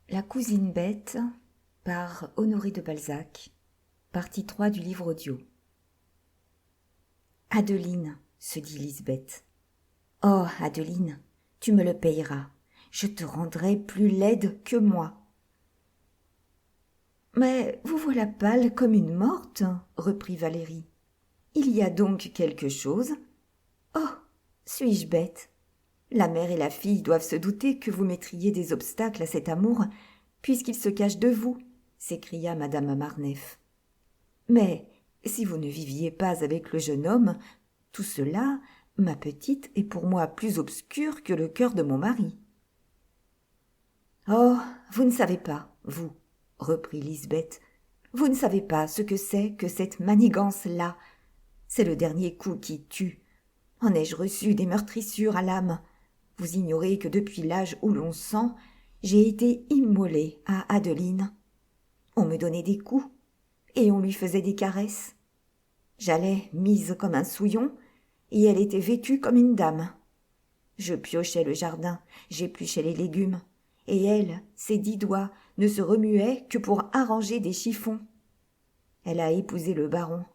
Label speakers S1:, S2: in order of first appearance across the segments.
S1: La cousine bête par Honoré de Balzac, partie 3 du livre audio. Adeline, se dit Lisbeth. Oh, Adeline, tu me le payeras. Je te rendrai plus laide que moi. Mais vous voilà pâle comme une morte, reprit Valérie. Il y a donc quelque chose? Oh, suis-je bête? La mère et la fille doivent se douter que vous mettriez des obstacles à cet amour, puisqu'il se cache de vous, s'écria madame Marneffe. Mais si vous ne viviez pas avec le jeune homme, tout cela, ma petite, est pour moi plus obscur que le cœur de mon mari. Oh, vous ne savez pas, vous, reprit Lisbeth, vous ne savez pas ce que c'est que cette manigance-là. C'est le dernier coup qui tue. En ai-je reçu des meurtrissures à l'âme? Vous ignorez que depuis l'âge où l'on sent, j'ai été immolée à Adeline. On me donnait des coups, et on lui faisait des caresses. J'allais mise comme un souillon, et elle était vêtue comme une dame. Je piochais le jardin, j'épluchais les légumes, et elle, ses 10 doigts, ne se remuaient que pour arranger des chiffons. Elle a épousé le baron.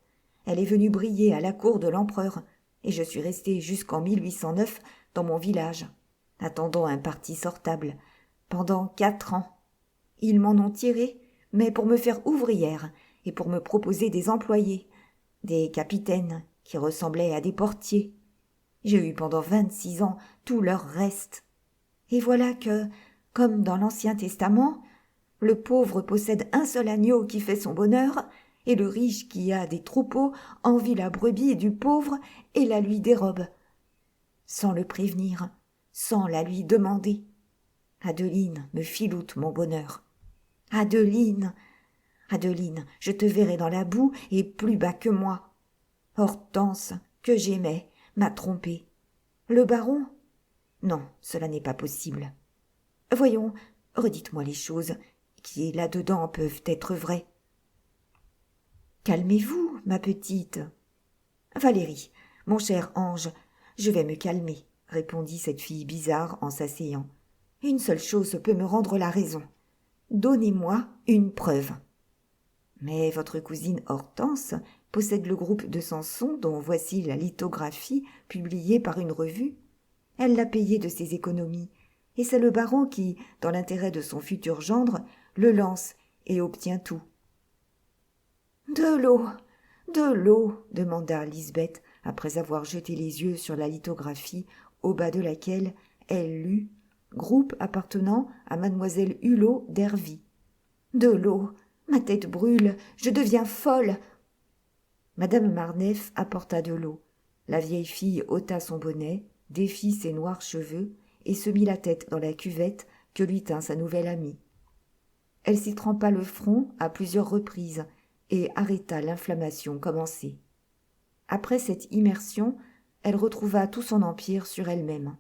S1: Elle est venue briller à la cour de l'empereur, et je suis restée jusqu'en 1809 dans mon village, attendant un parti sortable, pendant 4 ans. Ils m'en ont tirée, mais pour me faire ouvrière et pour me proposer des employés, des capitaines qui ressemblaient à des portiers. J'ai eu pendant 26 ans tout leur reste. Et voilà que, comme dans l'Ancien Testament, le pauvre possède un seul agneau qui fait son bonheur, et le riche qui a des troupeaux envie la brebis du pauvre et la lui dérobe. Sans le prévenir, sans la lui demander. Adeline me filoute mon bonheur. Adeline, Adeline, je te verrai dans la boue et plus bas que moi. Hortense, que j'aimais, m'a trompée. Le baron? Non, cela n'est pas possible. Voyons, redites-moi les choses qui là-dedans peuvent être vraies. Calmez-vous, ma petite. Valérie, mon cher ange, je vais me calmer, répondit cette fille bizarre en s'asseyant. Une seule chose peut me rendre la raison. Donnez-moi une preuve. Mais votre cousine Hortense possède le groupe de Samson dont voici la lithographie publiée par une revue. Elle l'a payé de ses économies, et c'est le baron qui, dans l'intérêt de son futur gendre, le lance et obtient tout. De l'eau, demanda Lisbeth, après avoir jeté les yeux sur la lithographie, au bas de laquelle elle lut « Groupe appartenant à mademoiselle Hulot d'Hervy ». De l'eau, ma tête brûle, je deviens folle. Madame Marneffe apporta de l'eau. La vieille fille ôta son bonnet, défit ses noirs cheveux et se mit la tête dans la cuvette que lui tint sa nouvelle amie. Elle s'y trempa le front à plusieurs reprises et arrêta l'inflammation commencée. Après cette immersion, elle retrouva tout son empire sur elle-même.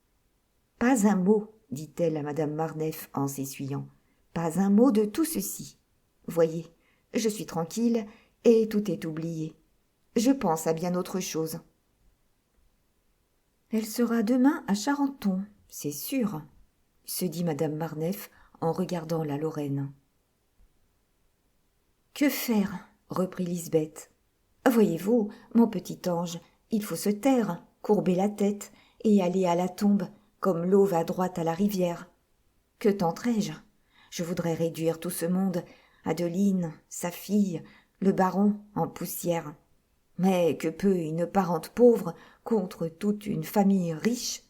S1: « Pas un mot, dit-elle à madame Marneffe en s'essuyant. Pas un mot de tout ceci. Voyez, je suis tranquille et tout est oublié. Je pense à bien autre chose. » Elle sera demain à Charenton, c'est sûr, se dit madame Marneffe en regardant la Lorraine. Que faire? Reprit Lisbeth. Voyez-vous, mon petit ange, il faut se taire, courber la tête et aller à la tombe, comme l'eau va droite à la rivière. Que tenterai-je? Je voudrais réduire tout ce monde, Adeline, sa fille, le baron, en poussière. Mais que peut une parente pauvre contre toute une famille riche?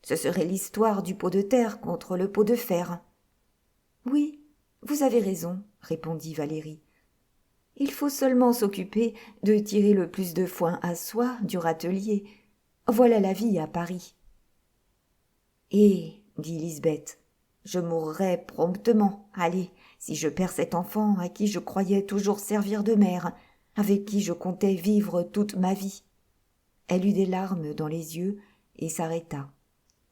S1: Ce serait l'histoire du pot de terre contre le pot de fer. Oui, vous avez raison, répondit Valérie. Il faut seulement s'occuper de tirer le plus de foin à soie du râtelier. Voilà la vie à Paris. Et, dit Lisbeth, je mourrai promptement. Allez, si je perds cet enfant à qui je croyais toujours servir de mère, avec qui je comptais vivre toute ma vie. Elle eut des larmes dans les yeux et s'arrêta.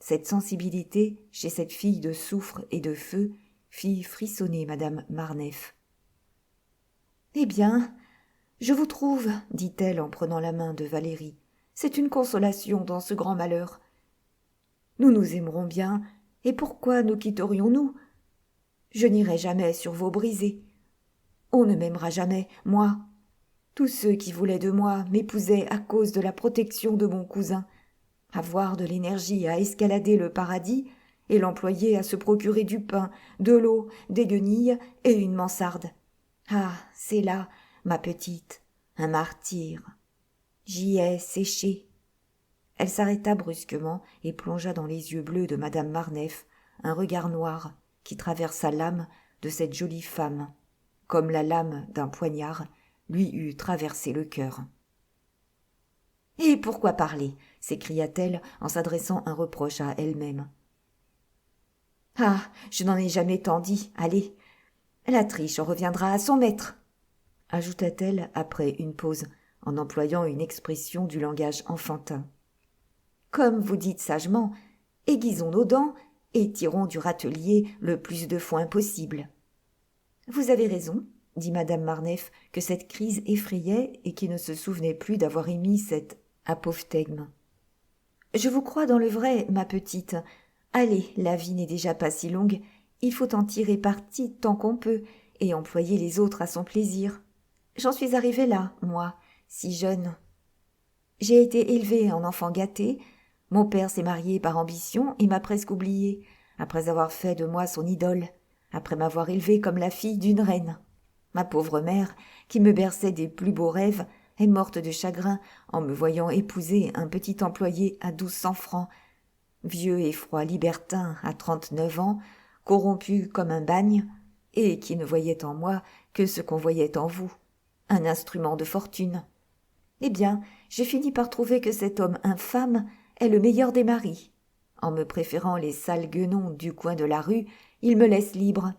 S1: Cette sensibilité, chez cette fille de soufre et de feu, fit frissonner madame Marneffe. « Eh bien, je vous trouve, dit-elle en prenant la main de Valérie. C'est une consolation dans ce grand malheur. Nous nous aimerons bien, et pourquoi nous quitterions-nous? Je n'irai jamais sur vos brisées. On ne m'aimera jamais, moi. Tous ceux qui voulaient de moi m'épousaient à cause de la protection de mon cousin. Avoir de l'énergie à escalader le paradis et l'employer à se procurer du pain, de l'eau, des guenilles et une mansarde. Ah, c'est là, ma petite, un martyr. J'y ai séché. Elle s'arrêta brusquement et plongea dans les yeux bleus de madame Marneffe un regard noir qui traversa l'âme de cette jolie femme, comme la lame d'un poignard lui eût traversé le cœur. « Et pourquoi parler ?» s'écria-t-elle en s'adressant un reproche à elle-même. « Ah, je n'en ai jamais tant dit, allez, la triche en reviendra à son maître !» ajouta-t-elle après une pause, en employant une expression du langage enfantin. « Comme vous dites sagement, aiguisons nos dents et tirons du râtelier le plus de foin possible. »« Vous avez raison, » dit madame Marneffe, que cette crise effrayait et qui ne se souvenait plus d'avoir émis cet apophthegme. « Je vous crois dans le vrai, ma petite. Allez, la vie n'est déjà pas si longue, il faut en tirer parti tant qu'on peut et employer les autres à son plaisir. J'en suis arrivée là, moi, si jeune. J'ai été élevée en enfant gâté. Mon père s'est marié par ambition et m'a presque oubliée, après avoir fait de moi son idole, après m'avoir élevée comme la fille d'une reine. Ma pauvre mère, qui me berçait des plus beaux rêves, est morte de chagrin en me voyant épouser un petit employé à 1200 francs, vieux et froid libertin à 39 ans, corrompu comme un bagne, et qui ne voyait en moi que ce qu'on voyait en vous, un instrument de fortune. Eh bien, j'ai fini par trouver que cet homme infâme est le meilleur des maris. En me préférant les sales guenons du coin de la rue, il me laisse libre.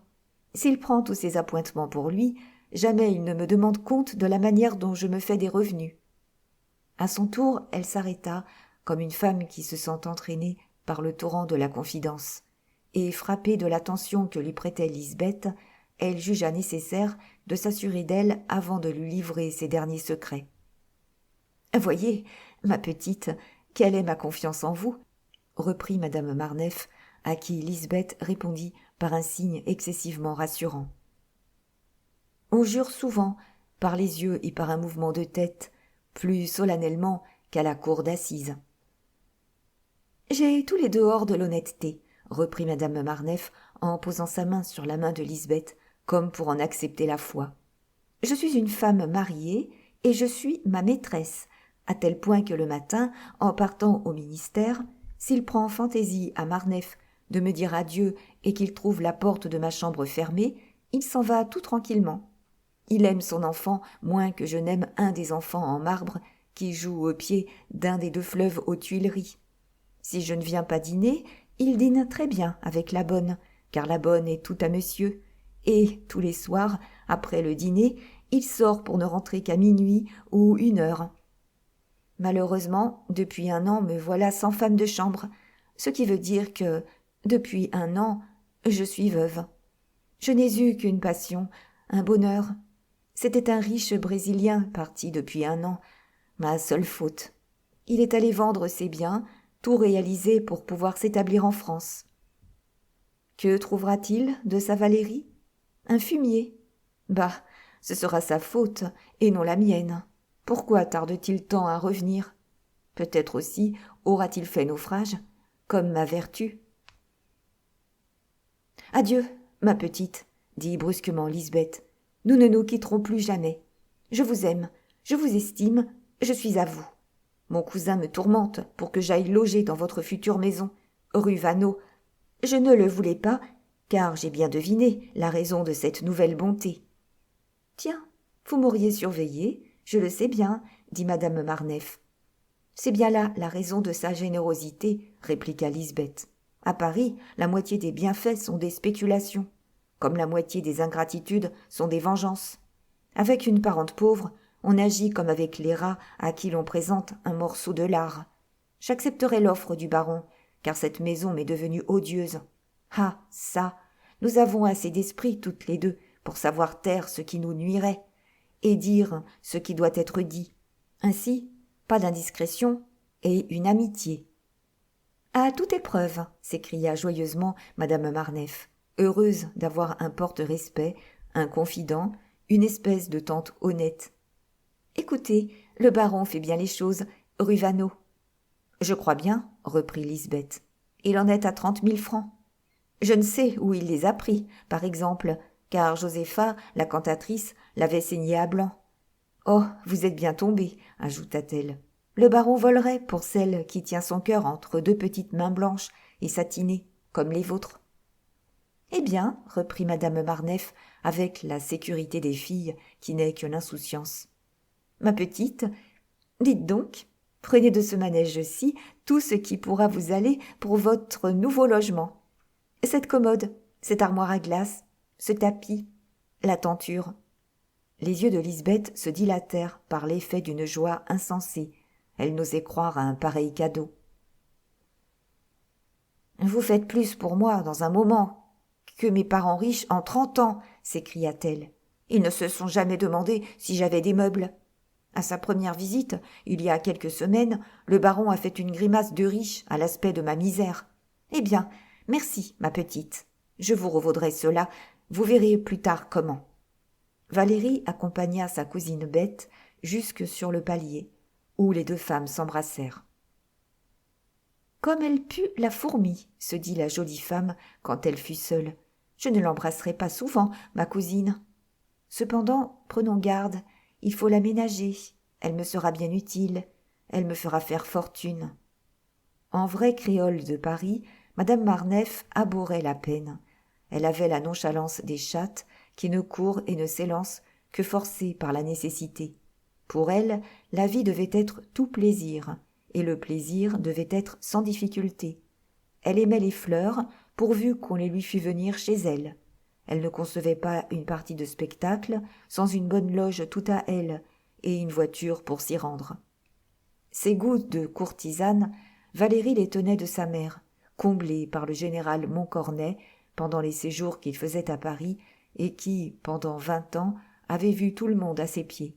S1: S'il prend tous ses appointements pour lui, jamais il ne me demande compte de la manière dont je me fais des revenus. » À son tour, elle s'arrêta, comme une femme qui se sent entraînée par le torrent de la confidence, et frappée de l'attention que lui prêtait Lisbeth, elle jugea nécessaire de s'assurer d'elle avant de lui livrer ses derniers secrets. « Voyez, ma petite, quelle est ma confiance en vous ?» reprit madame Marneffe, à qui Lisbeth répondit par un signe excessivement rassurant. « On jure souvent, par les yeux et par un mouvement de tête, plus solennellement qu'à la cour d'assises. »« J'ai tous les dehors de l'honnêteté, » reprit madame Marneffe en posant sa main sur la main de Lisbeth, comme pour en accepter la foi. « Je suis une femme mariée et je suis ma maîtresse, à tel point que le matin, en partant au ministère, s'il prend fantaisie à Marneffe de me dire adieu et qu'il trouve la porte de ma chambre fermée, il s'en va tout tranquillement. Il aime son enfant moins que je n'aime un des enfants en marbre qui joue au pied d'un des 2 fleuves aux Tuileries. Si je ne viens pas dîner, il dîne très bien avec la bonne, car la bonne est tout à monsieur, et tous les soirs, après le dîner, il sort pour ne rentrer qu'à minuit ou 1 heure. Malheureusement, depuis 1 an, me voilà sans femme de chambre, ce qui veut dire que, depuis 1 an, je suis veuve. Je n'ai eu qu'une passion, un bonheur. C'était un riche Brésilien parti depuis 1 an, ma seule faute. Il est allé vendre ses biens, tout réalisé pour pouvoir s'établir en France. Que trouvera-t-il de sa Valérie ? Un fumier. Bah, ce sera sa faute et non la mienne. Pourquoi tarde-t-il tant à revenir ? Peut-être aussi aura-t-il fait naufrage, comme ma vertu. « Adieu, ma petite, » dit brusquement Lisbeth. « Nous ne nous quitterons plus jamais. Je vous aime, je vous estime, je suis à vous. Mon cousin me tourmente pour que j'aille loger dans votre future maison, rue Vaneau. Je ne le voulais pas, car j'ai bien deviné la raison de cette nouvelle bonté. »« Tiens, vous m'auriez surveillée, je le sais bien, » dit madame Marneffe. « C'est bien là la raison de sa générosité, » répliqua Lisbeth. « À Paris, la moitié des bienfaits sont des spéculations, comme la moitié des ingratitudes sont des vengeances. Avec une parente pauvre, on agit comme avec les rats à qui l'on présente un morceau de lard. J'accepterai l'offre du baron, car cette maison m'est devenue odieuse. Ah, ça, nous avons assez d'esprit toutes les 2 pour savoir taire ce qui nous nuirait et dire ce qui doit être dit. Ainsi, pas d'indiscrétion et une amitié. »« À toute épreuve !» s'écria joyeusement madame Marneffe. heureuse d'avoir un porte-respect, un confident, une espèce de tante honnête. « Écoutez, le baron fait bien les choses, rue Vaneau. »« Je crois bien, » reprit Lisbeth. « Il en est à 30 000 francs. Je ne sais où il les a pris, par exemple, car Josépha, la cantatrice, l'avait saigné à blanc. Oh, vous êtes bien tombé, ajouta-t-elle. Le baron volerait pour celle qui tient son cœur entre deux petites mains blanches et satinées, comme les vôtres. » « Eh bien, reprit madame Marneffe, avec la sécurité des filles qui n'est que l'insouciance. Ma petite, dites donc, prenez de ce manège-ci tout ce qui pourra vous aller pour votre nouveau logement. Cette commode, cette armoire à glace, ce tapis, la tenture. » Les yeux de Lisbeth se dilatèrent par l'effet d'une joie insensée. Elle n'osait croire à un pareil cadeau. « Vous faites plus pour moi dans un moment que mes parents riches en 30 ans, s'écria-t-elle. Ils ne se sont jamais demandé si j'avais des meubles. À sa première visite, il y a quelques semaines, le baron a fait une grimace de riche à l'aspect de ma misère. Eh bien, merci, ma petite. Je vous revaudrai cela, vous verrez plus tard comment. » Valérie accompagna sa cousine Bette jusque sur le palier, où les deux femmes s'embrassèrent. « Comme elle pue la fourmi, se dit la jolie femme quand elle fut seule. Je ne l'embrasserai pas souvent, ma cousine. Cependant, prenons garde, il faut la ménager, elle me sera bien utile, elle me fera faire fortune. » En vraie créole de Paris, madame Marneffe abhorrait la peine. Elle avait la nonchalance des chattes qui ne courent et ne s'élancent que forcées par la nécessité. Pour elle, la vie devait être tout plaisir, et le plaisir devait être sans difficulté. Elle aimait les fleurs, pourvu qu'on les lui fît venir chez elle. Elle ne concevait pas une partie de spectacle sans une bonne loge tout à elle et une voiture pour s'y rendre. Ses goûts de courtisane, Valérie les tenait de sa mère, comblée par le général Montcornet pendant les séjours qu'il faisait à Paris et qui, pendant 20 ans, avait vu tout le monde à ses pieds.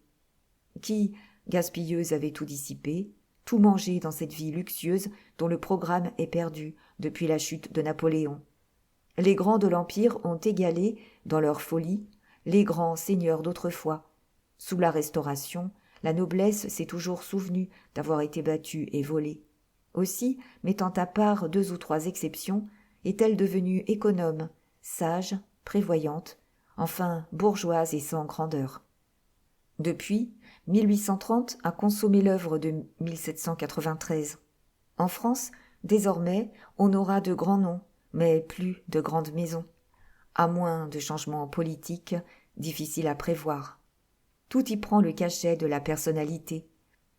S1: Qui, gaspilleuse, avait tout dissipé, tout mangé dans cette vie luxueuse dont le programme est perdu depuis la chute de Napoléon. Les grands de l'Empire ont égalé, dans leur folie, les grands seigneurs d'autrefois. Sous la Restauration, la noblesse s'est toujours souvenue d'avoir été battue et volée. Aussi, mettant à part 2 ou 3 exceptions, est-elle devenue économe, sage, prévoyante, enfin bourgeoise et sans grandeur. Depuis, 1830 a consommé l'œuvre de 1793. En France, désormais, on aura de grands noms, mais plus de grandes maisons, à moins de changements politiques difficiles à prévoir. Tout y prend le cachet de la personnalité.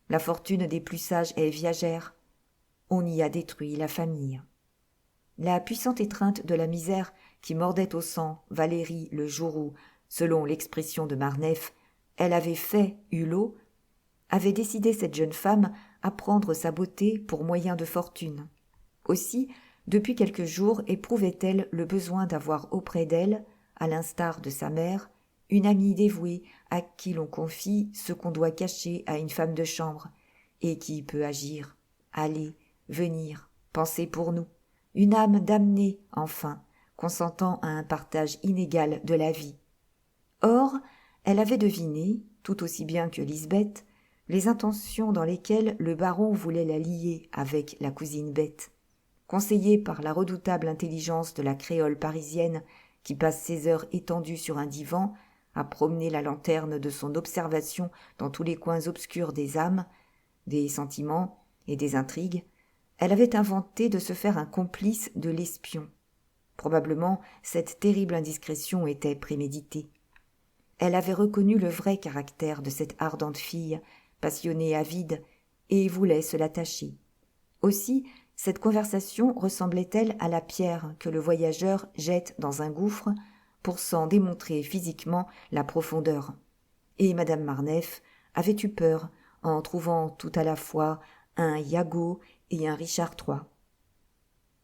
S1: La fortune des plus sages est viagère. On y a détruit la famille. La puissante étreinte de la misère qui mordait au sang Valérie le jour où, selon l'expression de Marneffe, elle avait fait Hulot, avait décidé cette jeune femme à prendre sa beauté pour moyen de fortune. Aussi, depuis quelques jours éprouvait-elle le besoin d'avoir auprès d'elle, à l'instar de sa mère, une amie dévouée à qui l'on confie ce qu'on doit cacher à une femme de chambre, et qui peut agir, aller, venir, penser pour nous, une âme damnée, enfin, consentant à un partage inégal de la vie. Or, elle avait deviné, tout aussi bien que Lisbeth, les intentions dans lesquelles le baron voulait la lier avec la cousine Bette. Conseillée par la redoutable intelligence de la créole parisienne qui passe ses heures étendue sur un divan à promener la lanterne de son observation dans tous les coins obscurs des âmes, des sentiments et des intrigues, elle avait inventé de se faire un complice de l'espion. Probablement, cette terrible indiscrétion était préméditée. Elle avait reconnu le vrai caractère de cette ardente fille, passionnée avide, et voulait se l'attacher. Aussi, cette conversation ressemblait-elle à la pierre que le voyageur jette dans un gouffre pour s'en démontrer physiquement la profondeur. Et madame Marneffe avait eu peur en trouvant tout à la fois un Iago et un Richard III.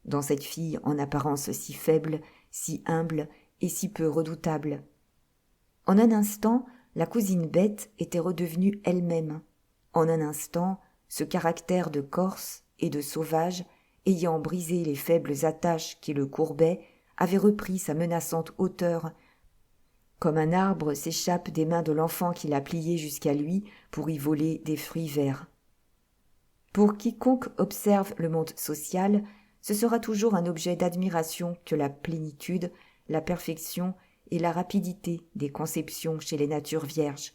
S1: Dans cette fille en apparence si faible, si humble et si peu redoutable. En un instant, la cousine Bette était redevenue elle-même. En un instant, ce caractère de Corse et de sauvage, ayant brisé les faibles attaches qui le courbaient, avait repris sa menaçante hauteur, comme un arbre s'échappe des mains de l'enfant qui l'a plié jusqu'à lui pour y voler des fruits verts. Pour quiconque observe le monde social, ce sera toujours un objet d'admiration que la plénitude, la perfection et la rapidité des conceptions chez les natures vierges.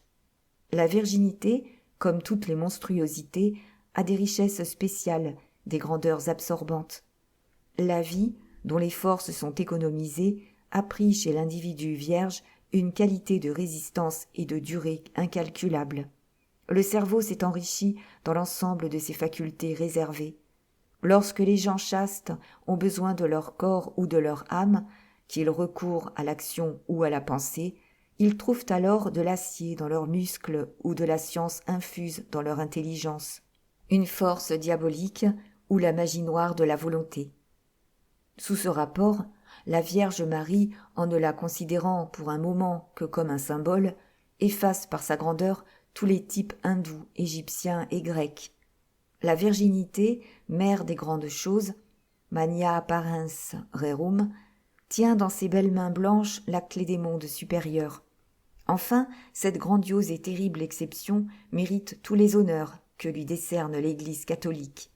S1: La virginité, comme toutes les monstruosités, a des richesses spéciales, des grandeurs absorbantes. La vie, dont les forces sont économisées, a pris chez l'individu vierge une qualité de résistance et de durée incalculables. Le cerveau s'est enrichi dans l'ensemble de ses facultés réservées. Lorsque les gens chastes ont besoin de leur corps ou de leur âme, qu'ils recourent à l'action ou à la pensée, ils trouvent alors de l'acier dans leurs muscles ou de la science infuse dans leur intelligence, une force diabolique ou la magie noire de la volonté. Sous ce rapport, la Vierge Marie, en ne la considérant pour un moment que comme un symbole, efface par sa grandeur tous les types hindous, égyptiens et grecs. La virginité, mère des grandes choses, Mania parens rerum, tient dans ses belles mains blanches la clé des mondes supérieurs. Enfin, cette grandiose et terrible exception mérite tous les honneurs que lui décerne l'Église catholique.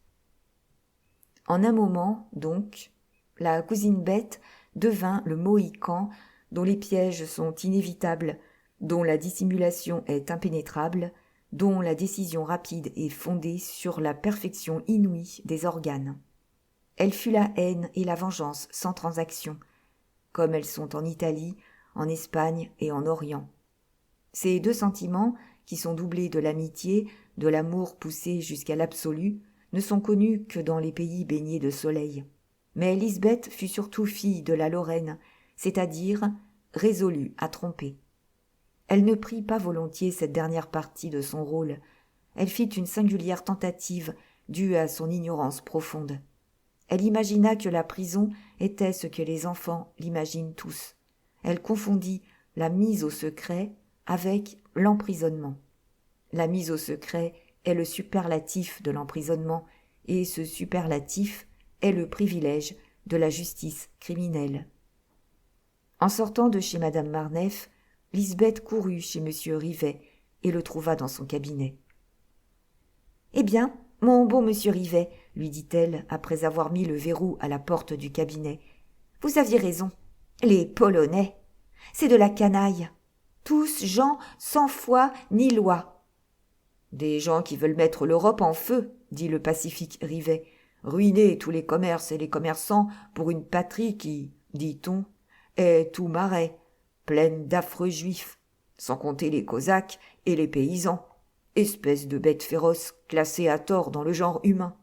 S1: En un moment, donc, la cousine bête devint le Mohican dont les pièges sont inévitables, dont la dissimulation est impénétrable, dont la décision rapide est fondée sur la perfection inouïe des organes. Elle fut la haine et la vengeance sans transaction, comme elles sont en Italie, en Espagne et en Orient. Ces deux sentiments, qui sont doublés de l'amitié, de l'amour poussé jusqu'à l'absolu, ne sont connus que dans les pays baignés de soleil. Mais Lisbeth fut surtout fille de la Lorraine, c'est-à-dire résolue à tromper. Elle ne prit pas volontiers cette dernière partie de son rôle. Elle fit une singulière tentative due à son ignorance profonde. Elle imagina que la prison était ce que les enfants l'imaginent tous. Elle confondit la mise au secret avec l'emprisonnement. La mise au secret est le superlatif de l'emprisonnement, et ce superlatif est le privilège de la justice criminelle. En sortant de chez madame Marneffe, Lisbeth courut chez monsieur Rivet et le trouva dans son cabinet. « Eh bien, mon bon monsieur Rivet, lui dit-elle après avoir mis le verrou à la porte du cabinet, vous aviez raison. Les Polonais, c'est de la canaille. Tous gens sans foi ni loi. »« Des gens qui veulent mettre l'Europe en feu, » dit le pacifique Rivet, « ruiner tous les commerces et les commerçants pour une patrie qui, dit-on, est tout marais, pleine d'affreux juifs, sans compter les Cosaques et les paysans, espèces de bêtes féroces classées à tort dans le genre humain.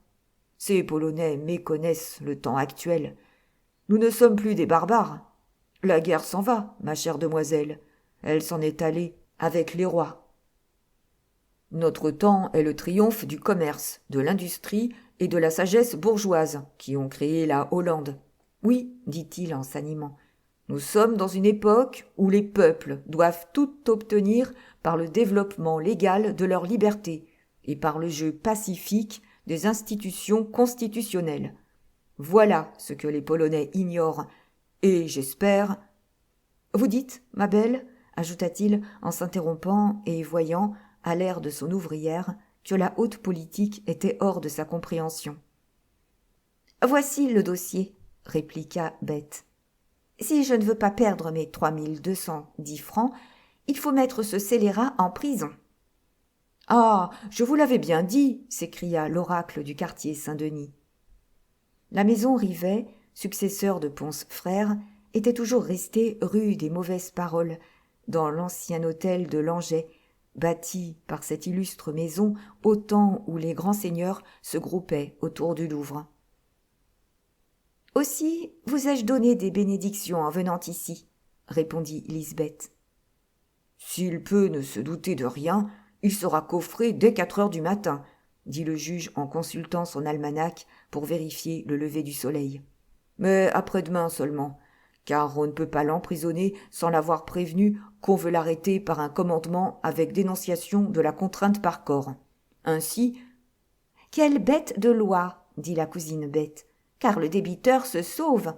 S1: Ces Polonais méconnaissent le temps actuel. Nous ne sommes plus des barbares. La guerre s'en va, ma chère demoiselle. Elle s'en est allée avec les rois. Notre temps est le triomphe du commerce, de l'industrie et de la sagesse bourgeoise qui ont créé la Hollande. Oui, dit-il en s'animant, nous sommes dans une époque où les peuples doivent tout obtenir par le développement légal de leur liberté et par le jeu pacifique des institutions constitutionnelles. Voilà ce que les Polonais ignorent, et j'espère... Vous dites, ma belle, ajouta-t-il en s'interrompant et voyant, à l'air de son ouvrière, que la haute politique était hors de sa compréhension. Voici le dossier, répliqua Bette. Si je ne veux pas perdre mes 3210 francs, il faut mettre ce scélérat en prison. Ah, je vous l'avais bien dit, s'écria l'oracle du quartier Saint-Denis. La maison Rivet, successeur de Ponce frère, était toujours restée rue des Mauvaises Paroles, dans l'ancien hôtel de Langeais, bâti par cette illustre maison au temps où les grands seigneurs se groupaient autour du Louvre. Aussi vous ai-je donné des bénédictions en venant ici, répondit Lisbeth. S'il peut ne se douter de rien, il sera coffré dès 4 heures du matin, dit le juge en consultant son almanach pour vérifier le lever du soleil. Mais après-demain seulement, car on ne peut pas l'emprisonner sans l'avoir prévenu qu'on veut l'arrêter par un commandement avec dénonciation de la contrainte par corps. Ainsi... Quelle bête de loi, dit la cousine Bette, car le débiteur se sauve.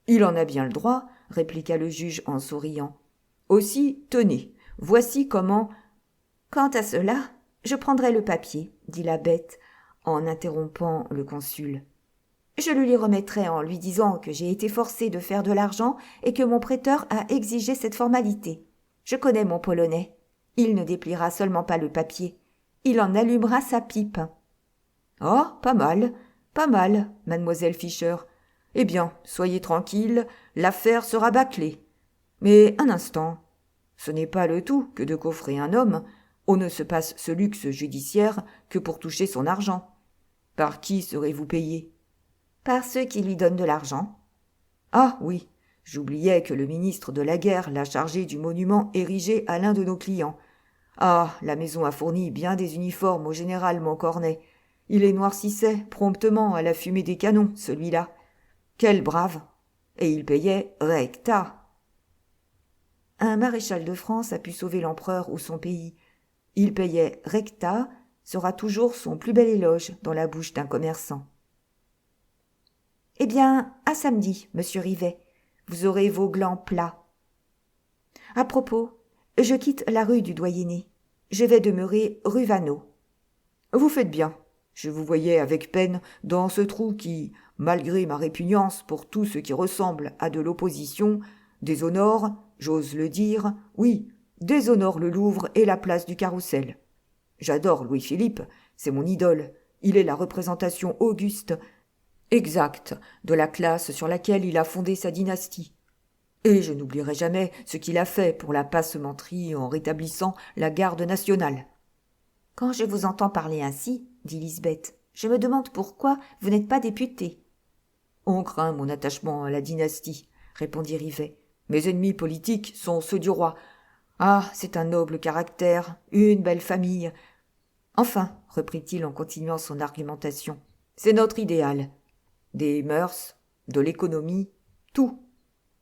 S2: Il en a bien le droit, répliqua le juge en souriant. Aussi, tenez, voici comment.
S1: Quant à cela, je prendrai le papier, dit la bête, en interrompant le consul. Je le lui remettrai en lui disant que j'ai été forcé de faire de l'argent et que mon prêteur a exigé cette formalité. Je connais mon polonais. Il ne dépliera seulement pas le papier. Il en allumera sa pipe.
S2: Ah, pas mal, mademoiselle Fischer. Eh bien, soyez tranquille, l'affaire sera bâclée. Mais un instant, ce n'est pas le tout que de coffrer un homme. On ne se passe ce luxe judiciaire que pour toucher son argent. Par qui serez-vous payé?
S1: Par ceux qui lui donnent de l'argent.
S2: Ah oui, j'oubliais que le ministre de la Guerre l'a chargé du monument érigé à l'un de nos clients. Ah, la maison a fourni bien des uniformes au général Montcornet. Il les noircissait promptement à la fumée des canons, celui-là. Quel brave! Et il payait recta.
S1: Un maréchal de France a pu sauver l'empereur ou son pays. Il payait recta sera toujours son plus bel éloge dans la bouche d'un commerçant. Eh bien, à samedi, monsieur Rivet. Vous aurez vos glands plats. À propos, je quitte la rue du Doyenné. Je vais demeurer rue Vaneau.
S2: Vous faites bien. Je vous voyais avec peine dans ce trou qui, malgré ma répugnance pour tout ce qui ressemble à de l'opposition, déshonore, j'ose le dire, oui, déshonore le Louvre et la place du Carrousel. J'adore Louis-Philippe, c'est mon idole. Il est la représentation auguste, exacte, de la classe sur laquelle il a fondé sa dynastie. Et je n'oublierai jamais ce qu'il a fait pour la passementerie en rétablissant la garde nationale.
S1: Quand je vous entends parler ainsi, dit Lisbeth, je me demande pourquoi vous n'êtes pas député.
S2: On craint mon attachement à la dynastie, répondit Rivet. Mes ennemis politiques sont ceux du roi. Ah, c'est un noble caractère, une belle famille. Enfin, reprit-il en continuant son argumentation, c'est notre idéal. Des mœurs, de l'économie, tout.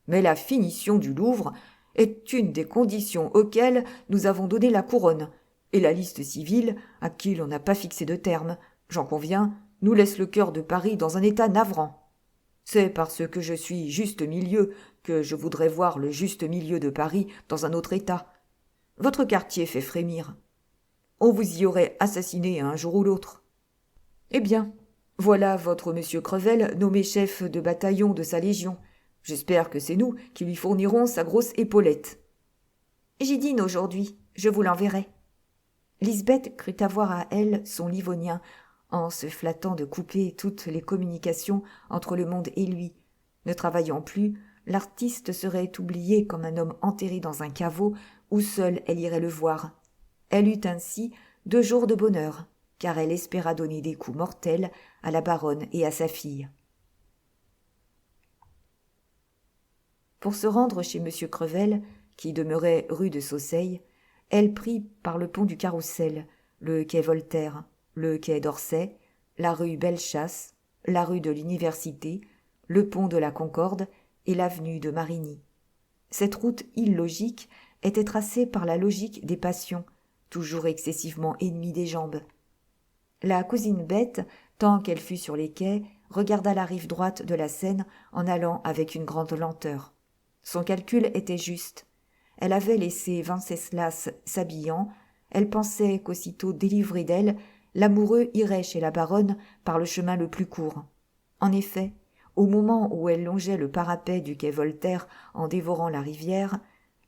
S2: Mais la finition du Louvre est une des conditions auxquelles nous avons donné la couronne, et la liste civile, à qui l'on n'a pas fixé de terme, j'en conviens, nous laisse le cœur de Paris dans un état navrant. C'est parce que je suis juste milieu que je voudrais voir le juste milieu de Paris dans un autre état. Votre quartier fait frémir. On vous y aurait assassiné un jour ou l'autre. Eh bien, voilà votre monsieur Crevel nommé chef de bataillon de sa légion. J'espère que c'est nous qui lui fournirons sa grosse épaulette.
S1: J'y dîne aujourd'hui, je vous l'enverrai. Lisbeth crut avoir à elle son livonien, en se flattant de couper toutes les communications entre le monde et lui. Ne travaillant plus, l'artiste serait oublié comme un homme enterré dans un caveau où seule elle irait le voir. Elle eut ainsi 2 jours de bonheur, car elle espéra donner des coups mortels à la baronne et à sa fille. Pour se rendre chez M. Crevel, qui demeurait rue de Sauceil, elle prit par le pont du Carrousel, le quai Voltaire, le quai d'Orsay, la rue Bellechasse, la rue de l'Université, le pont de la Concorde et l'avenue de Marigny. Cette route illogique était tracée par la logique des passions, toujours excessivement ennemie des jambes. La cousine Bette, tant qu'elle fut sur les quais, regarda la rive droite de la Seine en allant avec une grande lenteur. Son calcul était juste. Elle avait laissé Venceslas s'habillant, elle pensait qu'aussitôt délivré d'elle, l'amoureux irait chez la baronne par le chemin le plus court. En effet, au moment où elle longeait le parapet du quai Voltaire en dévorant la rivière,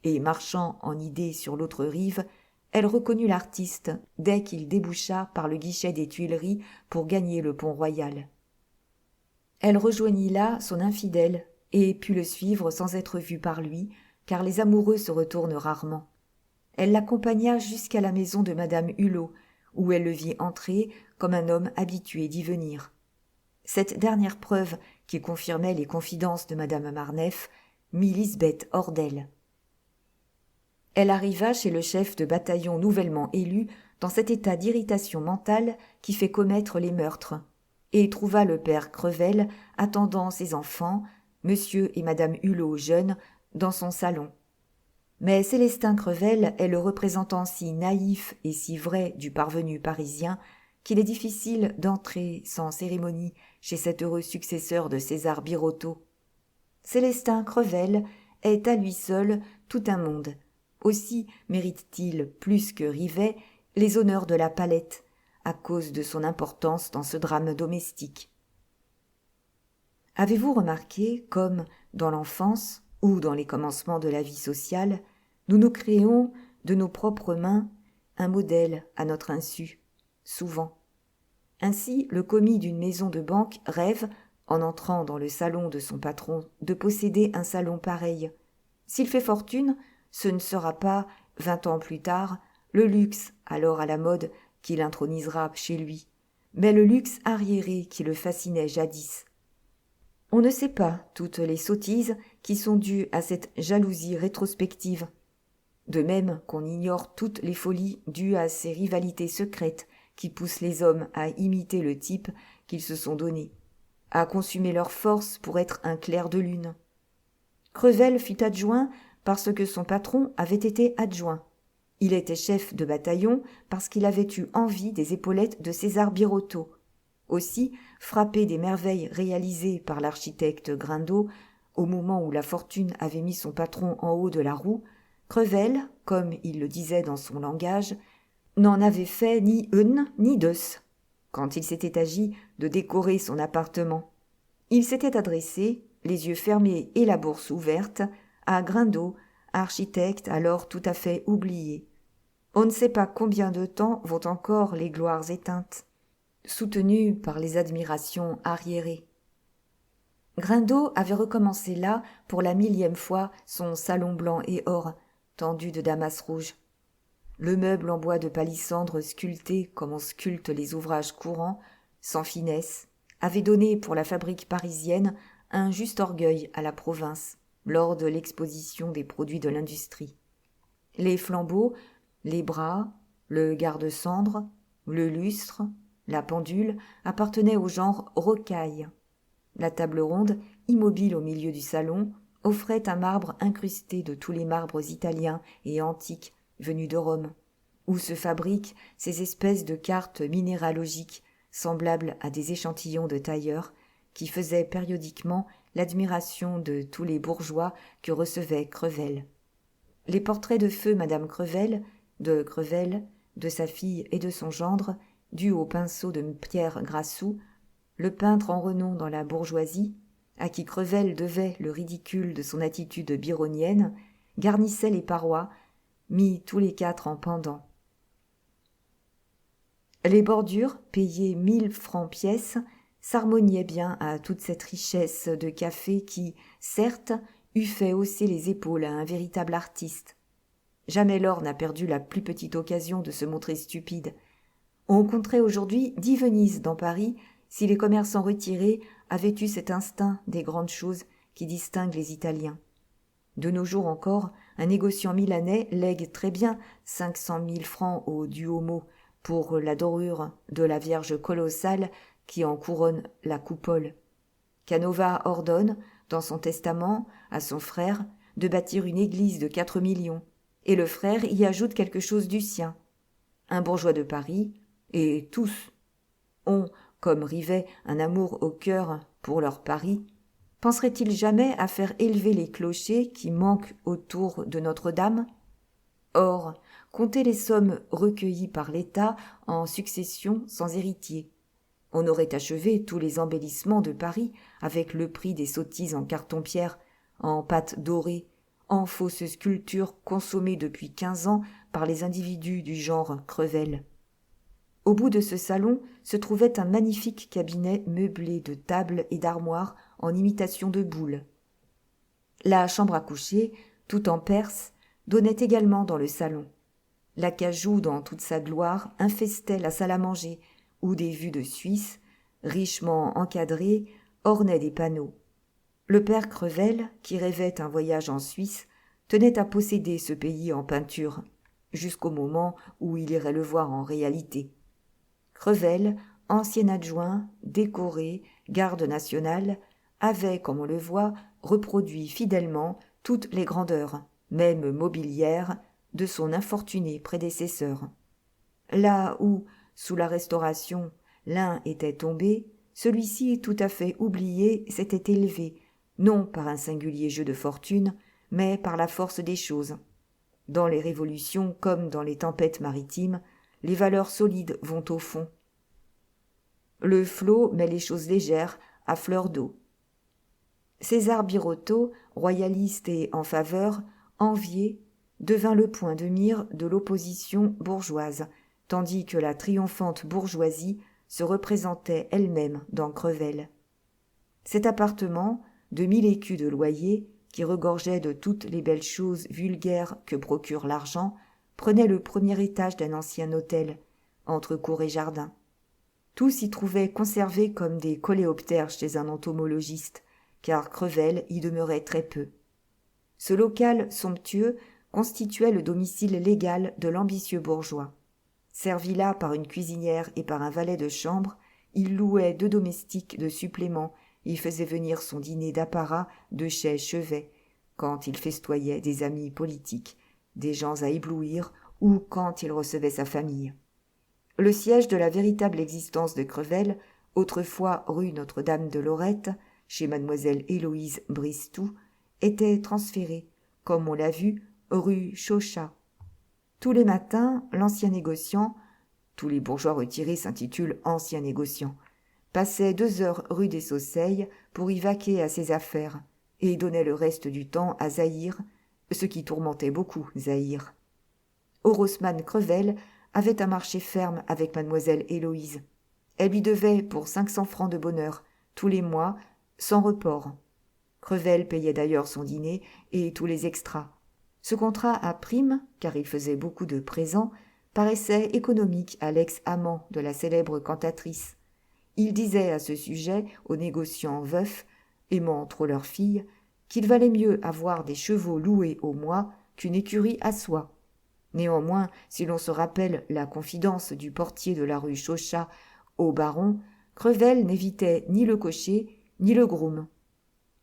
S1: et marchant en idée sur l'autre rive, elle reconnut l'artiste dès qu'il déboucha par le guichet des Tuileries pour gagner le pont Royal. Elle rejoignit là son infidèle et put le suivre sans être vue par lui, car les amoureux se retournent rarement. Elle l'accompagna jusqu'à la maison de madame Hulot, où elle le vit entrer comme un homme habitué d'y venir. Cette dernière preuve, qui confirmait les confidences de madame Marneffe, mit Lisbeth hors d'elle. Elle arriva chez le chef de bataillon nouvellement élu dans cet état d'irritation mentale qui fait commettre les meurtres, et trouva le père Crevel attendant ses enfants, monsieur et madame Hulot jeunes, dans son salon. Mais Célestin Crevel est le représentant si naïf et si vrai du parvenu parisien qu'il est difficile d'entrer sans cérémonie chez cet heureux successeur de César Birotteau. Célestin Crevel est à lui seul tout un monde. Aussi mérite-t-il, plus que Rivet, les honneurs de la palette, à cause de son importance dans ce drame domestique. Avez-vous remarqué comme, dans l'enfance ou dans les commencements de la vie sociale, nous nous créons, de nos propres mains, un modèle à notre insu, souvent. Ainsi, le commis d'une maison de banque rêve, en entrant dans le salon de son patron, de posséder un salon pareil. S'il fait fortune, ce ne sera pas, 20 ans plus tard, le luxe, alors à la mode, qui l'intronisera chez lui, mais le luxe arriéré qui le fascinait jadis. On ne sait pas toutes les sottises qui sont dues à cette jalousie rétrospective, de même qu'on ignore toutes les folies dues à ces rivalités secrètes qui poussent les hommes à imiter le type qu'ils se sont donné, à consumer leur force pour être un clair de lune. Crevel fut adjoint parce que son patron avait été adjoint. Il était chef de bataillon parce qu'il avait eu envie des épaulettes de César Birotteau. Aussi, frappé des merveilles réalisées par l'architecte Grindot, au moment où la fortune avait mis son patron en haut de la roue, Crevel, comme il le disait dans son langage, n'en avait fait ni une ni deux, quand il s'était agi de décorer son appartement. Il s'était adressé, les yeux fermés et la bourse ouverte, à Grindot, architecte alors tout à fait oublié. On ne sait pas combien de temps vont encore les gloires éteintes, soutenues par les admirations arriérées. Grindot avait recommencé là, pour la 1000e fois, son salon blanc et or, tendu de damas rouge. Le meuble en bois de palissandre sculpté comme on sculpte les ouvrages courants, sans finesse, avait donné pour la fabrique parisienne un juste orgueil à la province, lors de l'exposition des produits de l'industrie. Les flambeaux, les bras, le garde-cendre, le lustre, la pendule appartenaient au genre rocaille. La table ronde, immobile au milieu du salon, offrait un marbre incrusté de tous les marbres italiens et antiques venus de Rome, où se fabriquent ces espèces de cartes minéralogiques semblables à des échantillons de tailleurs qui faisaient périodiquement l'admiration de tous les bourgeois que recevait Crevel. Les portraits de feu Madame Crevel, de sa fille et de son gendre, dus au pinceau de Pierre Grassou, le peintre en renom dans la bourgeoisie, à qui Crevel devait le ridicule de son attitude byronienne, garnissaient les parois, mis tous les 4 en pendant. Les bordures, payées 1000 francs pièce, s'harmoniaient bien à toute cette richesse de café qui, certes, eût fait hausser les épaules à un véritable artiste. Jamais l'or n'a perdu la plus petite occasion de se montrer stupide. On compterait aujourd'hui 10 Venises dans Paris si les commerçants retirés avaient eu cet instinct des grandes choses qui distinguent les Italiens. De nos jours encore, un négociant milanais lègue très bien 500 000 francs au Duomo pour la dorure de la Vierge colossale qui en couronne la coupole. Canova ordonne, dans son testament, à son frère, de bâtir une église de 4 millions, et le frère y ajoute quelque chose du sien. Un bourgeois de Paris, et tous, ont, comme Rivet, un amour au cœur pour leur Paris, penserait-il jamais à faire élever les clochers qui manquent autour de Notre-Dame ? Or, comptez les sommes recueillies par l'État en succession sans héritier. On aurait achevé tous les embellissements de Paris avec le prix des sottises en carton-pierre, en pâte dorée, en fausses sculptures consommées depuis 15 ans par les individus du genre Crevel. Au bout de ce salon se trouvait un magnifique cabinet meublé de tables et d'armoires en imitation de boules. La chambre à coucher, tout en perse, donnait également dans le salon. L'acajou dans toute sa gloire infestait la salle à manger, où des vues de Suisse, richement encadrées, ornaient des panneaux. Le père Crevel, qui rêvait un voyage en Suisse, tenait à posséder ce pays en peinture, jusqu'au moment où il irait le voir en réalité. Crevel, ancien adjoint, décoré, garde national, avait, comme on le voit, reproduit fidèlement toutes les grandeurs, même mobilières, de son infortuné prédécesseur. Là où, sous la Restauration, l'un était tombé, celui-ci, tout à fait oublié, s'était élevé,
S2: non par un singulier jeu de fortune, mais par la force des choses. Dans les révolutions comme dans les tempêtes maritimes, les valeurs solides vont au fond. Le flot met les choses légères à fleur d'eau. César Birotteau, royaliste et en faveur, envié, devint le point de mire de l'opposition bourgeoise, tandis que la triomphante bourgeoisie se représentait elle-même dans Crevel. Cet appartement, de 1000 écus de loyer, qui regorgeait de toutes les belles choses vulgaires que procure l'argent, prenait le premier étage d'un ancien hôtel, entre cour et jardin. Tout s'y trouvait conservé comme des coléoptères chez un entomologiste, car Crevel y demeurait très peu. Ce local somptueux constituait le domicile légal de l'ambitieux bourgeois. Servi là par une cuisinière et par un valet de chambre, il louait 2 domestiques de supplément, il faisait venir son dîner d'apparat de chez Chevet, quand il festoyait des amis politiques, des gens à éblouir, ou quand il recevait sa famille. Le siège de la véritable existence de Crevel, autrefois rue Notre-Dame de Lorette, chez mademoiselle Héloïse Bristou, était transféré, comme on l'a vu, rue Chauchat. Tous les matins, l'ancien négociant, tous les bourgeois retirés s'intitulent anciens négociants, passait 2 heures rue des Sauceilles pour y vaquer à ses affaires, et donnait le reste du temps à Zahir, ce qui tourmentait beaucoup Zahir. Orosmane Crevel avait un marché ferme avec mademoiselle Héloïse. Elle lui devait pour 500 francs de bonheur, tous les mois, sans report. Crevel payait d'ailleurs son dîner et tous les extras. Ce contrat à prime, car il faisait beaucoup de présents, paraissait économique à l'ex-amant de la célèbre cantatrice. Il disait à ce sujet aux négociants veufs, aimant trop leur fille, qu'il valait mieux avoir des chevaux loués au mois qu'une écurie à soi. Néanmoins, si l'on se rappelle la confidence du portier de la rue Chauchat au baron, Crevel n'évitait ni le cocher ni le groom.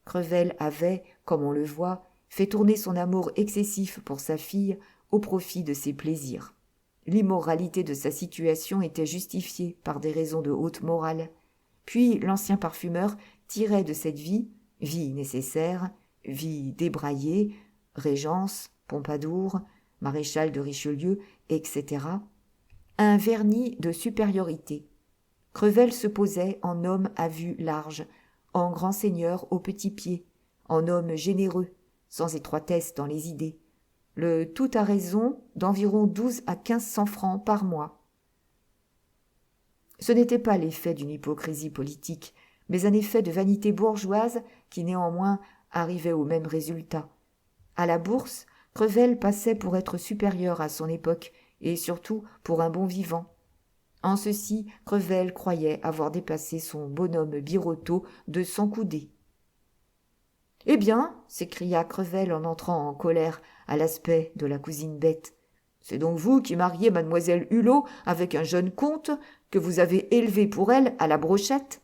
S2: Crevel avait, comme on le voit, fait tourner son amour excessif pour sa fille au profit de ses plaisirs. L'immoralité de sa situation était justifiée par des raisons de haute morale. Puis l'ancien parfumeur tirait de cette vie nécessaire, vie débraillée, Régence, Pompadour, maréchal de Richelieu, etc., un vernis de supériorité. Crevel se posait en homme à vue large, en grand seigneur au petit pied, en homme généreux, sans étroitesse dans les idées. Le tout à raison d'environ 12 à 1500 francs par mois. Ce n'était pas l'effet d'une hypocrisie politique, mais un effet de vanité bourgeoise qui néanmoins arrivait au même résultat. À la bourse, Crevel passait pour être supérieur à son époque et surtout pour un bon vivant. En ceci, Crevel croyait avoir dépassé son bonhomme Birotteau de 100 coudées. « Eh bien, s'écria Crevel en entrant en colère à l'aspect de la cousine Bette, c'est donc vous qui mariez mademoiselle Hulot avec un jeune comte que vous avez élevé pour elle à la brochette ?»«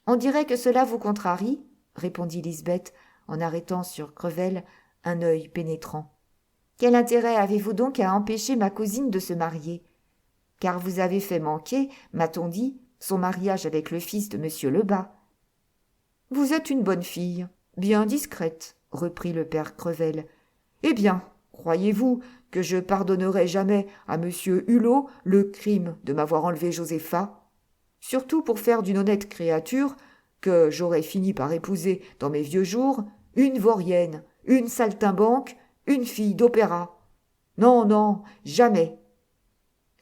S2: On dirait que cela vous contrarie, » répondit Lisbeth en arrêtant sur Crevel un œil pénétrant. « Quel intérêt avez-vous donc à empêcher ma cousine de se marier ? Car vous avez fait manquer, m'a-t-on dit, son mariage avec le fils de monsieur Lebas. »« Vous êtes une bonne fille, bien discrète, » reprit le père Crevel. « Eh bien, croyez-vous que je pardonnerai jamais à monsieur Hulot le crime de m'avoir enlevé Josépha, surtout pour faire d'une honnête créature, que j'aurais fini par épouser dans mes vieux jours, une vaurienne, une saltimbanque, une fille d'opéra. Non, non, jamais. »«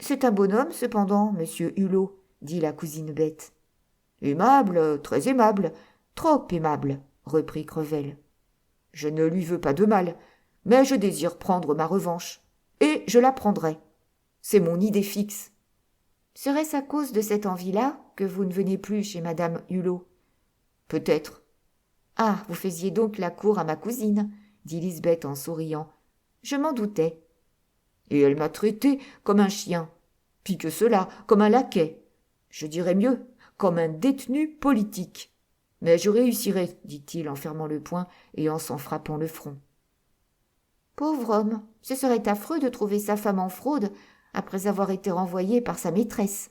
S2: C'est un bonhomme, cependant, monsieur Hulot, » dit la cousine Bette. « Aimable, très aimable, trop aimable, » reprit Crevel. « Je ne lui veux pas de mal, mais je désire prendre ma revanche, et je la prendrai. C'est mon idée fixe. »« Serait-ce à cause de cette envie-là que vous ne venez plus chez madame Hulot ? » ?»« Peut-être. »« Ah, vous faisiez donc la cour à ma cousine, » dit Lisbeth en souriant. « Je m'en doutais. »« Et elle m'a traité comme un chien, pis que cela, comme un laquais. Je dirais mieux, comme un détenu politique. Mais je réussirai, dit-il en fermant le poing et en s'en frappant le front. Pauvre homme, ce serait affreux de trouver sa femme en fraude après avoir été renvoyé par sa maîtresse.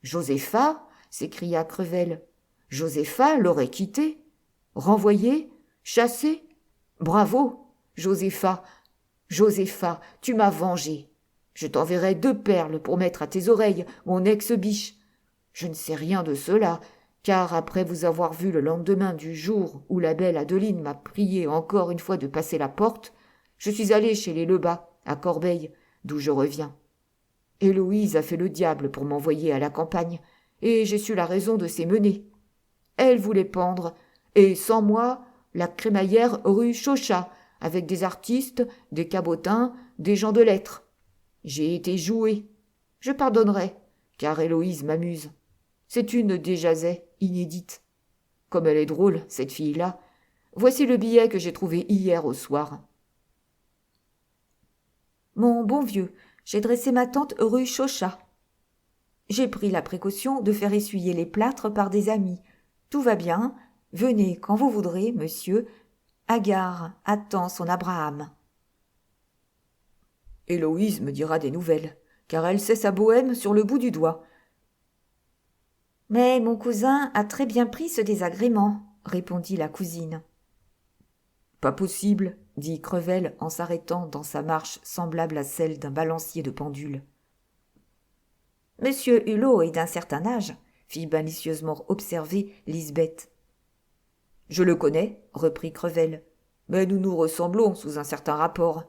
S2: Josépha, s'écria Crevel, Josépha l'aurait quitté, renvoyé, chassé. Bravo, Josépha, Josépha, tu m'as vengé. Je t'enverrai 2 perles pour mettre à tes oreilles, mon ex-biche. Je ne sais rien de cela, car après vous avoir vu le lendemain du jour où la belle Adeline m'a prié encore une fois de passer la porte, je suis allé chez les Lebas, à Corbeil, d'où je reviens. Héloïse a fait le diable pour m'envoyer à la campagne, et j'ai su la raison de ses menées. Elle voulait pendre, et sans moi, la crémaillère rue Chauchat, avec des artistes, des cabotins, des gens de lettres. J'ai été joué. Je pardonnerai, car Héloïse m'amuse. C'est une des jasets inédite. Comme elle est drôle, cette fille-là. Voici le billet que j'ai trouvé hier au soir.
S1: Mon bon vieux, j'ai dressé ma tente rue Chauchat. J'ai pris la précaution de faire essuyer les plâtres par des amis. Tout va bien. Venez quand vous voudrez, monsieur. Agar attend son Abraham.
S2: Héloïse me dira des nouvelles, car elle sait sa bohème sur le bout du doigt.
S1: Mais mon cousin a très bien pris ce désagrément, répondit la cousine.
S2: Pas possible, dit Crevel en s'arrêtant dans sa marche semblable à celle d'un balancier de pendule.
S1: Monsieur Hulot est d'un certain âge, fit malicieusement observer Lisbeth.
S2: Je le connais, reprit Crevel, mais nous nous ressemblons sous un certain rapport.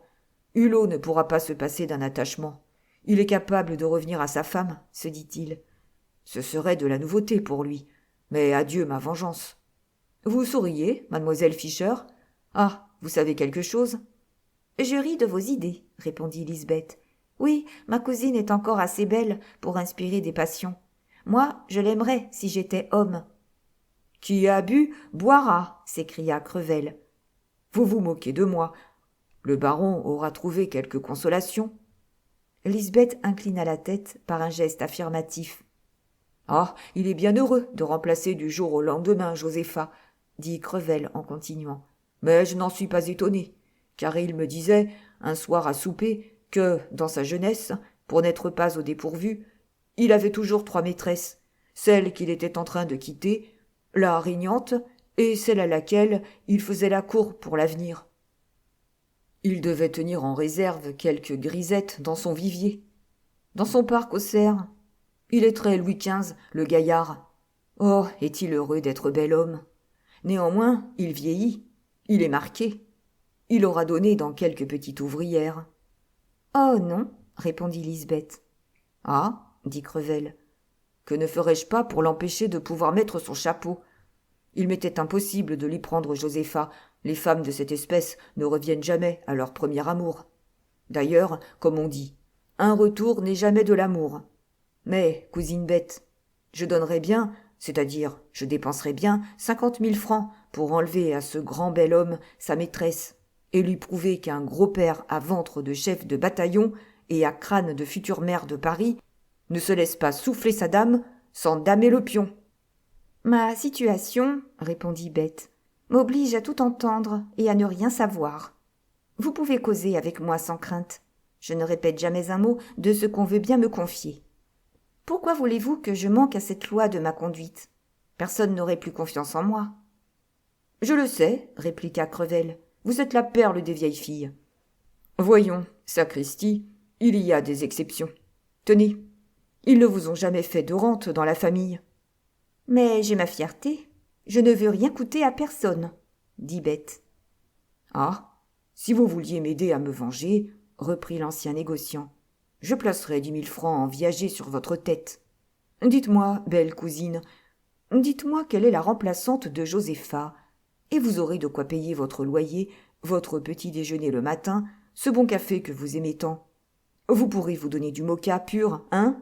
S2: Hulot ne pourra pas se passer d'un attachement. Il est capable de revenir à sa femme, se dit-il. Ce serait de la nouveauté pour lui, mais adieu ma vengeance. Vous souriez, mademoiselle Fischer? Ah, vous savez quelque chose?
S1: Je ris de vos idées, répondit Lisbeth. Oui, ma cousine est encore assez belle pour inspirer des passions. Moi, je l'aimerais si j'étais homme.
S2: Qui a bu, boira, s'écria Crevel. Vous vous moquez de moi. Le baron aura trouvé quelque consolation.
S1: Lisbeth inclina la tête par un geste affirmatif.
S2: Ah, il est bien heureux de remplacer du jour au lendemain Josépha, dit Crevel en continuant. Mais je n'en suis pas étonné, car il me disait, un soir à souper, que, dans sa jeunesse, pour n'être pas au dépourvu, il avait toujours 3 maîtresses, celle qu'il était en train de quitter, la régnante, et celle à laquelle il faisait la cour pour l'avenir. Il devait tenir en réserve quelques grisettes dans son vivier. Dans son parc aux cerfs, il est très Louis XV, le gaillard. Oh, est-il heureux d'être bel homme. Néanmoins, il vieillit, il est marqué. Il aura donné dans quelques petites ouvrières.
S1: Oh non, répondit Lisbeth.
S2: Ah, dit Crevel, que ne ferais-je pas pour l'empêcher de pouvoir mettre son chapeau? Il m'était impossible de lui prendre Josépha. Les femmes de cette espèce ne reviennent jamais à leur premier amour. D'ailleurs, comme on dit, un retour n'est jamais de l'amour. Mais, cousine bête, je donnerais bien, c'est-à-dire je dépenserais bien 50 000 francs pour enlever à ce grand bel homme sa maîtresse et lui prouver qu'un gros père à ventre de chef de bataillon et à crâne de futur maire de Paris ne se laisse pas souffler sa dame sans damer le pion.
S1: Ma situation, répondit Bête, m'oblige à tout entendre et à ne rien savoir. Vous pouvez causer avec moi sans crainte. Je ne répète jamais un mot de ce qu'on veut bien me confier. Pourquoi voulez-vous que je manque à cette loi de ma conduite? Personne n'aurait plus confiance en moi.
S2: Je le sais, répliqua Crevel. Vous êtes la perle des vieilles filles. Voyons, sacristi, il y a des exceptions. Tenez, ils ne vous ont jamais fait de rente dans la famille.
S1: Mais j'ai ma fierté. Je ne veux rien coûter à personne, dit Bête.
S2: Ah, si vous vouliez m'aider à me venger, reprit l'ancien négociant, je placerais 10 000 francs en viager sur votre tête. Dites-moi, belle cousine, dites-moi quelle est la remplaçante de Josépha, et vous aurez de quoi payer votre loyer, votre petit déjeuner le matin, ce bon café que vous aimez tant. Vous pourrez vous donner du moka pur, hein?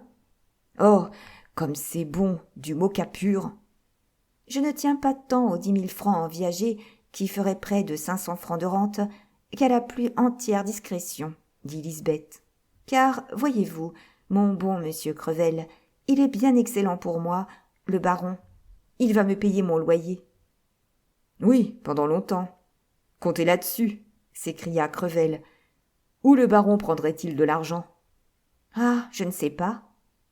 S2: Oh, comme c'est bon, du moka pur.
S1: Je ne tiens pas tant aux 10 000 francs en viager, qui feraient près de 500 francs de rente, qu'à la plus entière discrétion, dit Lisbeth. Car, voyez-vous, mon bon monsieur Crevel, il est bien excellent pour moi, le baron. Il va me payer mon loyer.
S2: Oui, pendant longtemps. Comptez là-dessus, s'écria Crevel. Où le baron prendrait-il de l'argent?
S1: Ah, je ne sais pas.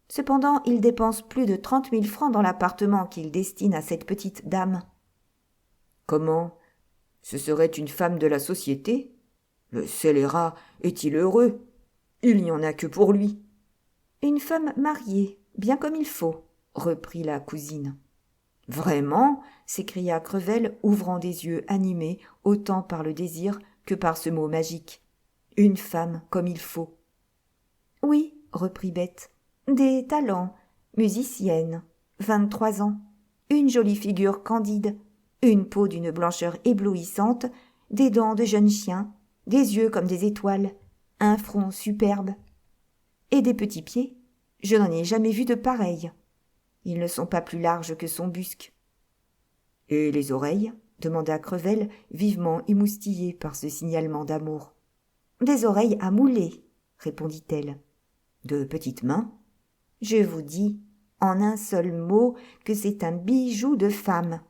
S1: Cependant, il dépense plus de 30 000 francs dans l'appartement qu'il destine à cette petite dame. »
S2: Comment? Ce serait une femme de la société? Le scélérat est-il heureux? Il n'y en a que pour lui. »«
S1: Une femme mariée, bien comme il faut, » reprit la cousine.
S2: « Vraiment ?»
S1: s'écria Crevel, ouvrant des yeux animés autant par le désir que par ce mot magique. « Une femme comme il faut. »« Oui, » reprit Bette, « des talents, musicienne, 23 ans, une jolie figure candide, une peau d'une blancheur éblouissante, des dents de jeune chien, des yeux comme des étoiles, un front superbe. Et des petits pieds, je n'en ai jamais vu de pareils. Ils ne sont pas plus larges que son busc. »«
S2: Et les oreilles ?»
S1: demanda Crevel, vivement émoustillé par ce signalement d'amour. « Des oreilles à mouler, » répondit-elle.
S2: « De petites mains ?»«
S1: Je vous dis, en un seul mot, que c'est un bijou de femme,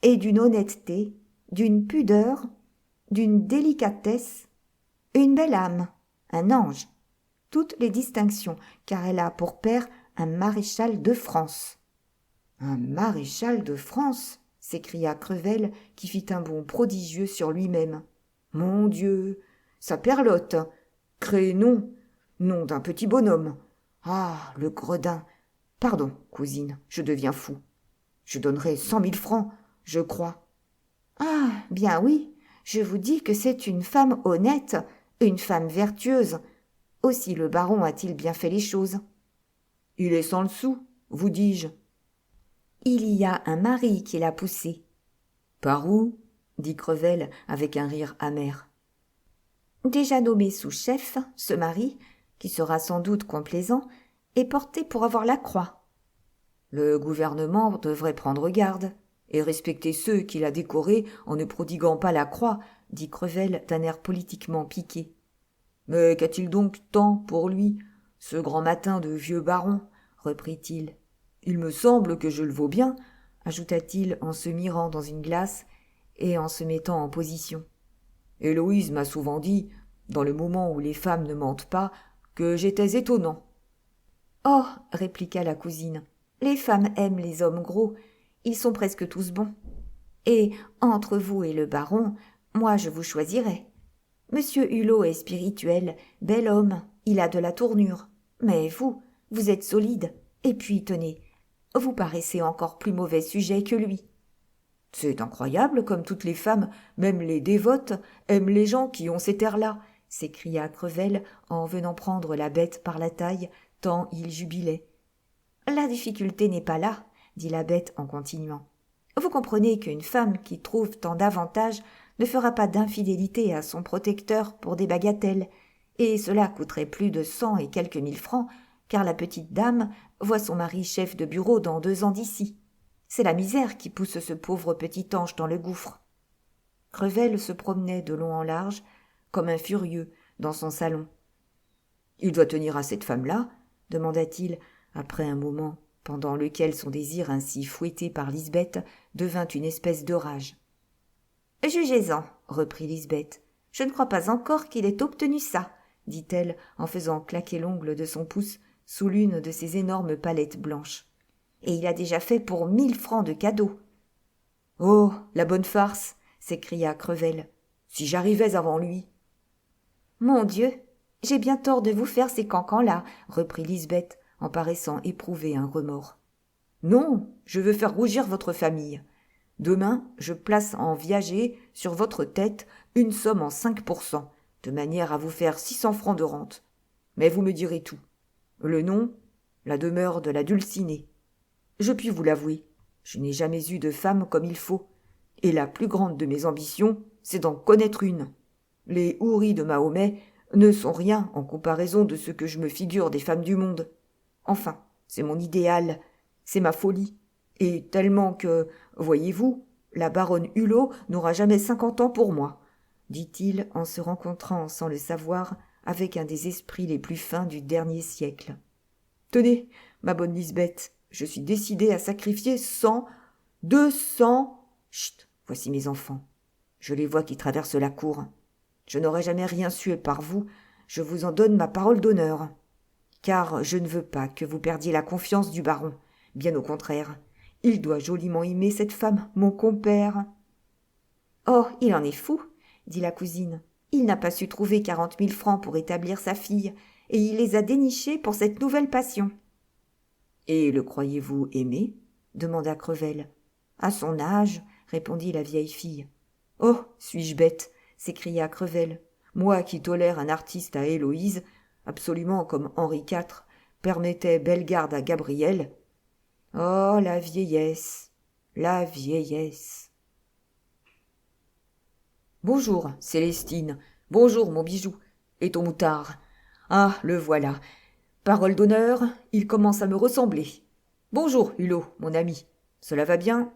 S1: et d'une honnêteté, d'une pudeur, d'une délicatesse, une belle âme, un ange, toutes les distinctions, car elle a pour père un maréchal de France. »«
S2: Un maréchal de France ?»
S1: s'écria Crevel, qui fit un bond prodigieux sur lui-même.
S2: « Mon Dieu, sa perlotte, Crénon, nom d'un petit bonhomme. Ah, le gredin. Pardon, cousine, je deviens fou. Je donnerais 100 000 francs, je crois. »«
S1: Ah, bien oui, je vous dis que c'est une femme honnête, une femme vertueuse. Aussi le baron a-t-il bien fait les choses. »«
S2: Il est sans le sou, vous dis-je. »«
S1: Il y a un mari qui l'a poussé. »«
S2: Par où ?» dit Crevel avec un rire amer.
S1: « Déjà nommé sous-chef, ce mari, qui sera sans doute complaisant, est porté pour avoir la croix. »«
S2: Le gouvernement devrait prendre garde et respecter ceux qu'il a décorés en ne prodiguant pas la croix, » dit Crevel d'un air politiquement piqué. « Mais qu'a-t-il donc tant pour lui, ce grand matin de vieux baron ?» reprit-il. « Il me semble que je le vaux bien, » ajouta-t-il en se mirant dans une glace et en se mettant en position. « Héloïse m'a souvent dit, dans le moment où les femmes ne mentent pas, que j'étais étonnant. »«
S1: Oh » répliqua la cousine, « les femmes aiment les hommes gros, ils sont presque tous bons. Et entre vous et le baron, moi je vous choisirais. Monsieur Hulot est spirituel, bel homme, il a de la tournure. Mais vous êtes solide, et puis tenez, vous paraissez encore plus mauvais sujet que lui. »«
S2: C'est incroyable comme toutes les femmes, même les dévotes, aiment les gens qui ont cet air-là, » s'écria Crevel en venant prendre la bête par la taille, tant il jubilait.
S1: « La difficulté n'est pas là, » dit la bête en continuant. « Vous comprenez qu'une femme qui trouve tant d'avantages ne fera pas d'infidélité à son protecteur pour des bagatelles, et cela coûterait plus de 100 et quelques mille francs, car la petite dame voit son mari chef de bureau dans 2 ans d'ici. C'est la misère qui pousse ce pauvre petit ange dans le gouffre. » Crevel se promenait de long en large, comme un furieux, dans son salon.
S2: « Il doit tenir à cette femme-là ?» demanda-t-il, après un moment, pendant lequel son désir ainsi fouetté par Lisbeth devint une espèce de rage.
S1: « Jugez-en, » reprit Lisbeth. « Je ne crois pas encore qu'il ait obtenu ça, » dit-elle en faisant claquer l'ongle de son pouce sous l'une de ses énormes palettes blanches. « Et il a déjà fait pour 1000 francs de cadeaux. »«
S2: Oh, la bonne farce !» s'écria Crevel. « Si j'arrivais avant lui !»«
S1: Mon Dieu, j'ai bien tort de vous faire ces cancans-là, » reprit Lisbeth en paraissant éprouver un remords.
S2: « Non, je veux faire rougir votre famille. Demain, je place en viager sur votre tête une somme en 5%, de manière à vous faire 600 francs de rente. Mais vous me direz tout. Le nom, la demeure de la Dulcinée. Je puis vous l'avouer, je n'ai jamais eu de femme comme il faut, et la plus grande de mes ambitions, c'est d'en connaître une. Les houris de Mahomet ne sont rien en comparaison de ce que je me figure des femmes du monde. Enfin, c'est mon idéal, c'est ma folie, et tellement que, voyez-vous, la baronne Hulot n'aura jamais 50 ans pour moi, dit-il en se rencontrant sans le savoir avec un des esprits les plus fins du dernier siècle. Tenez, ma bonne Lisbeth, je suis décidé à sacrifier 100, 200... Chut, voici mes enfants. Je les vois qui traversent la cour. Je n'aurais jamais rien su par vous, je vous en donne ma parole d'honneur. car je ne veux pas que vous perdiez la confiance du baron. Bien au contraire, il doit joliment aimer cette femme, mon compère. » «
S1: Oh, il en est fou, » dit la cousine. « Il n'a pas su trouver 40 000 francs pour établir sa fille, et il les a dénichés pour cette nouvelle passion. »«
S2: Et le croyez-vous aimé ?» demanda Crevel.
S1: « À son âge, » répondit la vieille fille.
S2: « Oh, suis-je bête ?» s'écria Crevel. « Moi qui tolère un artiste à Héloïse, absolument comme Henri IV permettait Bellegarde à Gabriel. Oh, la vieillesse, la vieillesse. » « Bonjour, Célestine. Bonjour, mon bijou. Et ton moutard. Ah, le voilà. Parole d'honneur, il commence à me ressembler. Bonjour, Hulot, mon ami. Cela va bien?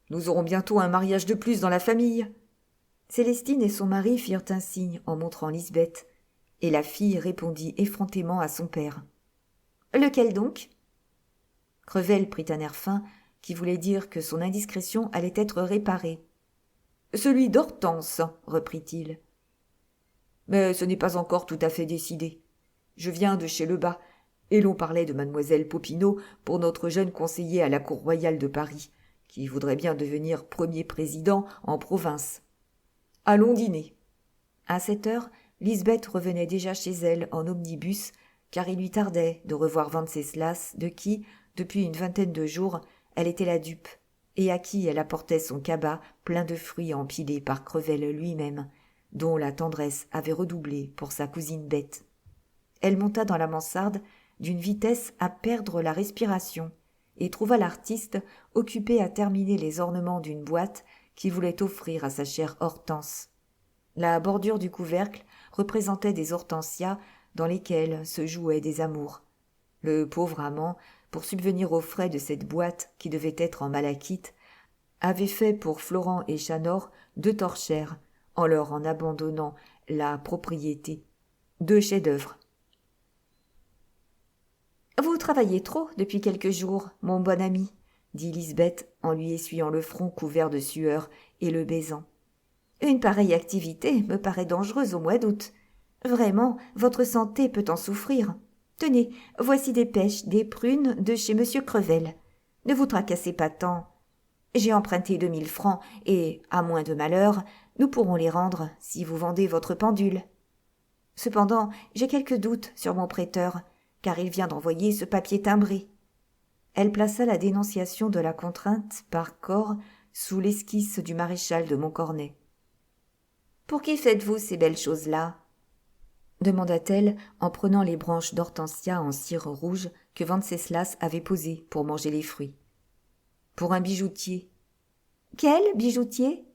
S2: Nous aurons bientôt un mariage de plus dans la famille. »
S1: Célestine et son mari firent un signe en montrant Lisbeth, et la fille répondit effrontément à son père. « Lequel donc ?» Crevel prit un air fin qui voulait dire que son indiscrétion allait être réparée.
S2: « Celui d'Hortense, reprit-il. Mais ce n'est pas encore tout à fait décidé. Je viens de chez Lebas, et l'on parlait de mademoiselle Popinot pour notre jeune conseiller à la cour royale de Paris, qui voudrait bien devenir premier président en province. Allons dîner. »
S1: À 7 heures, Lisbeth revenait déjà chez elle en omnibus, car il lui tardait de revoir Venceslas, de qui, depuis une vingtaine de jours, elle était la dupe, et à qui elle apportait son cabas plein de fruits empilés par Crevel lui-même, dont la tendresse avait redoublé pour sa cousine bête. Elle monta dans la mansarde d'une vitesse à perdre la respiration, et trouva l'artiste occupé à terminer les ornements d'une boîte qu'il voulait offrir à sa chère Hortense. La bordure du couvercle représentait des hortensias dans lesquelles se jouaient des amours. Le pauvre amant, pour subvenir aux frais de cette boîte qui devait être en malachite, avait fait pour Florent et Chanor 2 torchères, en leur en abandonnant la propriété. 2 chefs-d'œuvre. « Vous travaillez trop depuis quelques jours, mon bon ami, » dit Lisbeth en lui essuyant le front couvert de sueur et le baisant. « Une pareille activité me paraît dangereuse au mois d'août. Vraiment, votre santé peut en souffrir. Tenez, voici des pêches, des prunes de chez monsieur Crevel. Ne vous tracassez pas tant. J'ai emprunté 2 000 francs et, à moins de malheur, nous pourrons les rendre si vous vendez votre pendule. Cependant, j'ai quelques doutes sur mon prêteur, car il vient d'envoyer ce papier timbré. » Elle plaça la dénonciation de la contrainte par corps sous l'esquisse du maréchal de Montcornet. « Pour qui faites-vous ces belles choses-là » demanda-t-elle en prenant les branches d'hortensia en cire rouge que Venceslas avait posées pour manger les fruits. « Pour un bijoutier. »« Quel bijoutier ?»«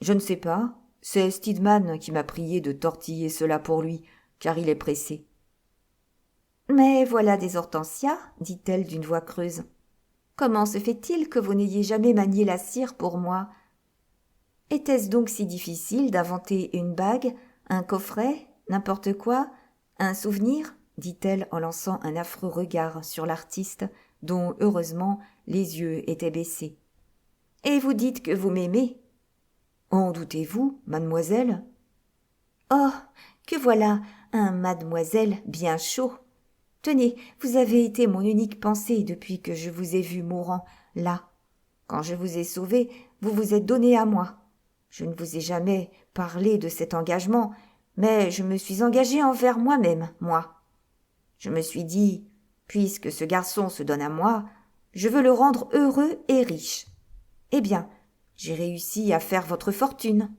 S2: Je ne sais pas. C'est Stidmann qui m'a prié de tortiller cela pour lui, car il est pressé. »«
S1: Mais voilà des hortensias, dit-elle d'une voix creuse. Comment se fait-il que vous n'ayez jamais manié la cire pour moi ? Était-ce donc si difficile d'inventer une bague, un coffret, n'importe quoi, un souvenir ? Dit-elle en lançant un affreux regard sur l'artiste, dont, heureusement, les yeux étaient baissés. Et vous dites que vous m'aimez ? En doutez-vous, mademoiselle ? Oh, que voilà un mademoiselle bien chaud. Tenez, vous avez été mon unique pensée depuis que je vous ai vu mourant, là. Quand je vous ai sauvé, vous vous êtes donné à moi. Je ne vous ai jamais parlé de cet engagement, mais je me suis engagée envers moi-même, moi. Je me suis dit, puisque ce garçon se donne à moi, je veux le rendre heureux et riche. Eh bien, j'ai réussi à faire votre fortune. »«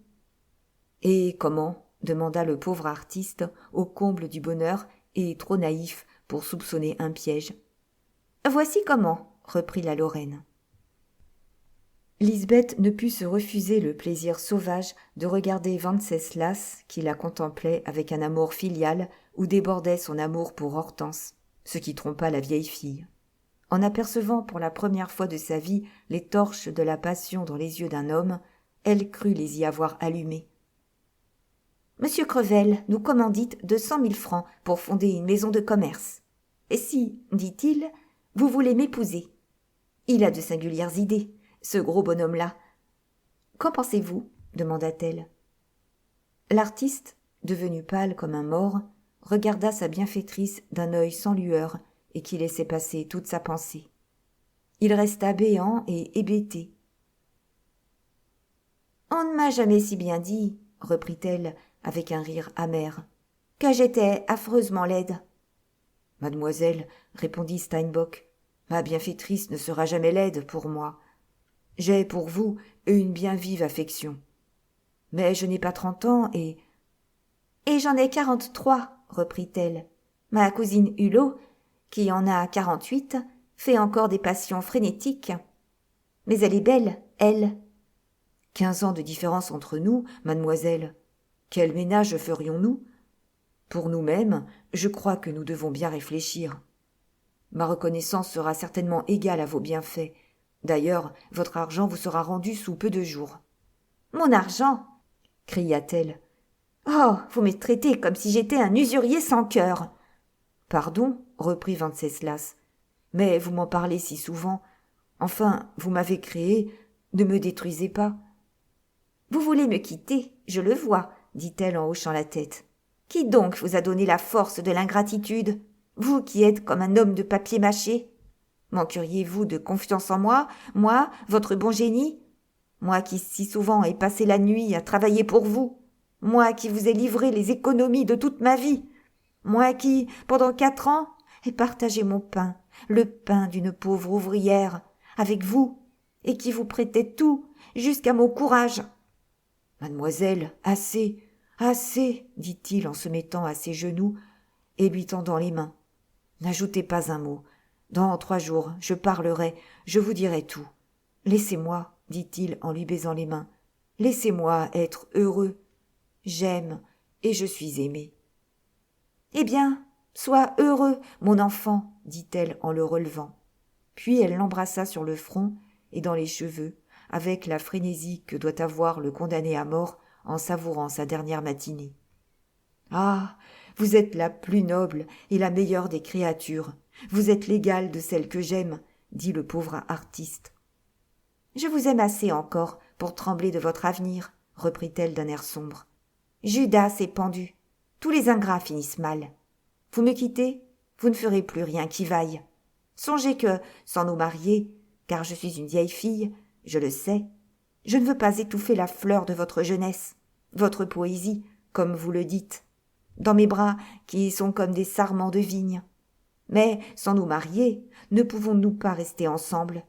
S1: Et comment ?» demanda le pauvre artiste, au comble du bonheur et trop naïf pour soupçonner un piège. « Voici comment, » reprit la Lorraine. Lisbeth ne put se refuser le plaisir sauvage de regarder Venceslas qui la contemplait avec un amour filial où débordait son amour pour Hortense, ce qui trompa la vieille fille. En apercevant pour la première fois de sa vie les torches de la passion dans les yeux d'un homme, elle crut les y avoir allumées. « Monsieur Crevel nous commandite de 100 000 francs pour fonder une maison de commerce. Et si, dit-il, vous voulez m'épouser ? Il a de singulières idées, ce gros bonhomme-là. Qu'en pensez-vous ? demanda-t-elle. L'artiste, devenu pâle comme un mort, regarda sa bienfaitrice d'un œil sans lueur et qui laissait passer toute sa pensée. Il resta béant et hébété. « On ne m'a jamais si bien dit, reprit-elle avec un rire amer, que j'étais affreusement laide. »« Mademoiselle, répondit Steinbock, ma bienfaitrice ne sera jamais laide pour moi. J'ai pour vous une bien vive affection. Mais je n'ai pas 30 ans et... »« Et j'en ai 43, reprit-elle. Ma cousine Hulot, qui en a 48, fait encore des passions frénétiques. Mais elle est belle, elle. 15 ans de différence entre nous, mademoiselle. Quel ménage ferions-nous ? Pour nous-mêmes, je crois que nous devons bien réfléchir. Ma reconnaissance sera certainement égale à vos bienfaits. D'ailleurs, votre argent vous sera rendu sous peu de jours. « Mon argent !» cria-t-elle. « Oh, vous me traitez comme si j'étais un usurier sans cœur !»« Pardon, reprit Venceslas, mais vous m'en parlez si souvent. Enfin, vous m'avez créé, ne me détruisez pas. »« Vous voulez me quitter, je le vois, » dit-elle en hochant la tête. « Qui donc vous a donné la force de l'ingratitude, vous qui êtes comme un homme de papier mâché ? Manqueriez-vous de confiance en moi, votre bon génie ? Moi qui si souvent ai passé la nuit à travailler pour vous, moi qui vous ai livré les économies de toute ma vie, moi qui, pendant 4 ans, ai partagé mon pain, le pain d'une pauvre ouvrière, avec vous, et qui vous prêtais tout, jusqu'à mon courage. »« Mademoiselle, assez, assez, dit-il en se mettant à ses genoux et lui tendant les mains. N'ajoutez pas un mot. Dans 3 jours, je parlerai, je vous dirai tout. Laissez-moi, dit-il en lui baisant les mains. Laissez-moi être heureux. J'aime et je suis aimé. Eh bien, sois heureux, mon enfant, dit-elle en le relevant. Puis elle l'embrassa sur le front et dans les cheveux, avec la frénésie que doit avoir le condamné à mort en savourant sa dernière matinée. « Ah, vous êtes la plus noble et la meilleure des créatures. Vous êtes l'égale de celle que j'aime, » dit le pauvre artiste. « Je vous aime assez encore pour trembler de votre avenir, » reprit-elle d'un air sombre. « Judas s'est pendu. Tous les ingrats finissent mal. Vous me quittez, vous ne ferez plus rien qui vaille. Songez que, sans nous marier, car je suis une vieille fille, je le sais, je ne veux pas étouffer la fleur de votre jeunesse, votre poésie, comme vous le dites, dans mes bras qui sont comme des sarments de vigne. Mais, sans nous marier, ne pouvons-nous pas rester ensemble ?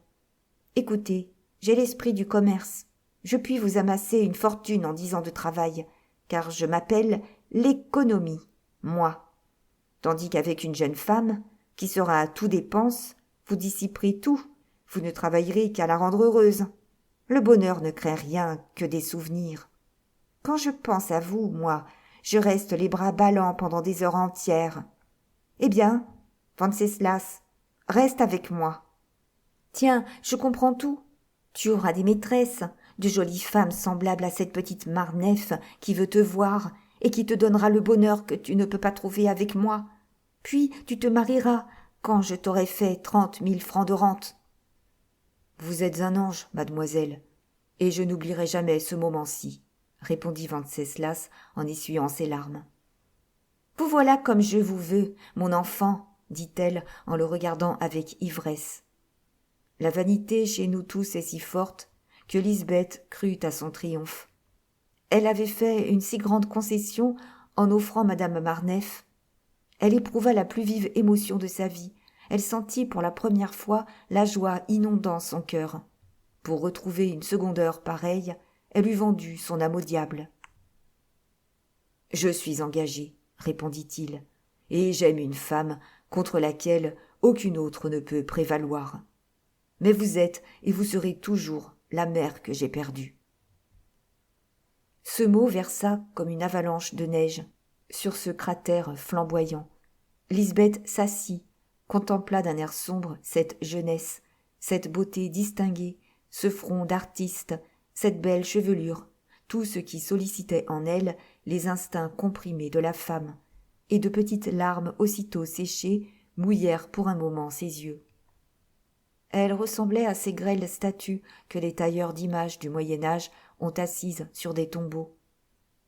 S1: Écoutez, j'ai l'esprit du commerce. Je puis vous amasser une fortune en 10 ans de travail, car je m'appelle l'économie, moi. Tandis qu'avec une jeune femme, qui sera à tout dépense, vous dissiperez tout, vous ne travaillerez qu'à la rendre heureuse. Le bonheur ne crée rien que des souvenirs. Quand je pense à vous, moi, je reste les bras ballants pendant des heures entières. Eh bien, Venceslas, reste avec moi. Tiens, je comprends tout. Tu auras des maîtresses, de jolies femmes semblables à cette petite Marneffe qui veut te voir et qui te donnera le bonheur que tu ne peux pas trouver avec moi. Puis tu te marieras quand je t'aurai fait 30 000 francs de rente. Vous êtes un ange, mademoiselle, et je n'oublierai jamais ce moment-ci, répondit Venceslas en essuyant ses larmes. Vous voilà comme je vous veux, mon enfant, dit-elle en le regardant avec ivresse. La vanité chez nous tous est si forte que Lisbeth crut à son triomphe. Elle avait fait une si grande concession en offrant madame Marneffe. Elle éprouva la plus vive émotion de sa vie. Elle sentit pour la première fois la joie inondant son cœur. Pour retrouver une seconde heure pareille, elle eût vendu son âme au diable. « Je suis engagé, » répondit-il, « et j'aime une femme contre laquelle aucune autre ne peut prévaloir. Mais vous êtes et vous serez toujours la mère que j'ai perdue. » Ce mot versa comme une avalanche de neige sur ce cratère flamboyant. Lisbeth s'assit, contempla d'un air sombre cette jeunesse, cette beauté distinguée, ce front d'artiste, cette belle chevelure, tout ce qui sollicitait en elle les instincts comprimés de la femme, et de petites larmes aussitôt séchées mouillèrent pour un moment ses yeux. Elle ressemblait à ces grêles statues que les tailleurs d'images du Moyen-Âge ont assises sur des tombeaux.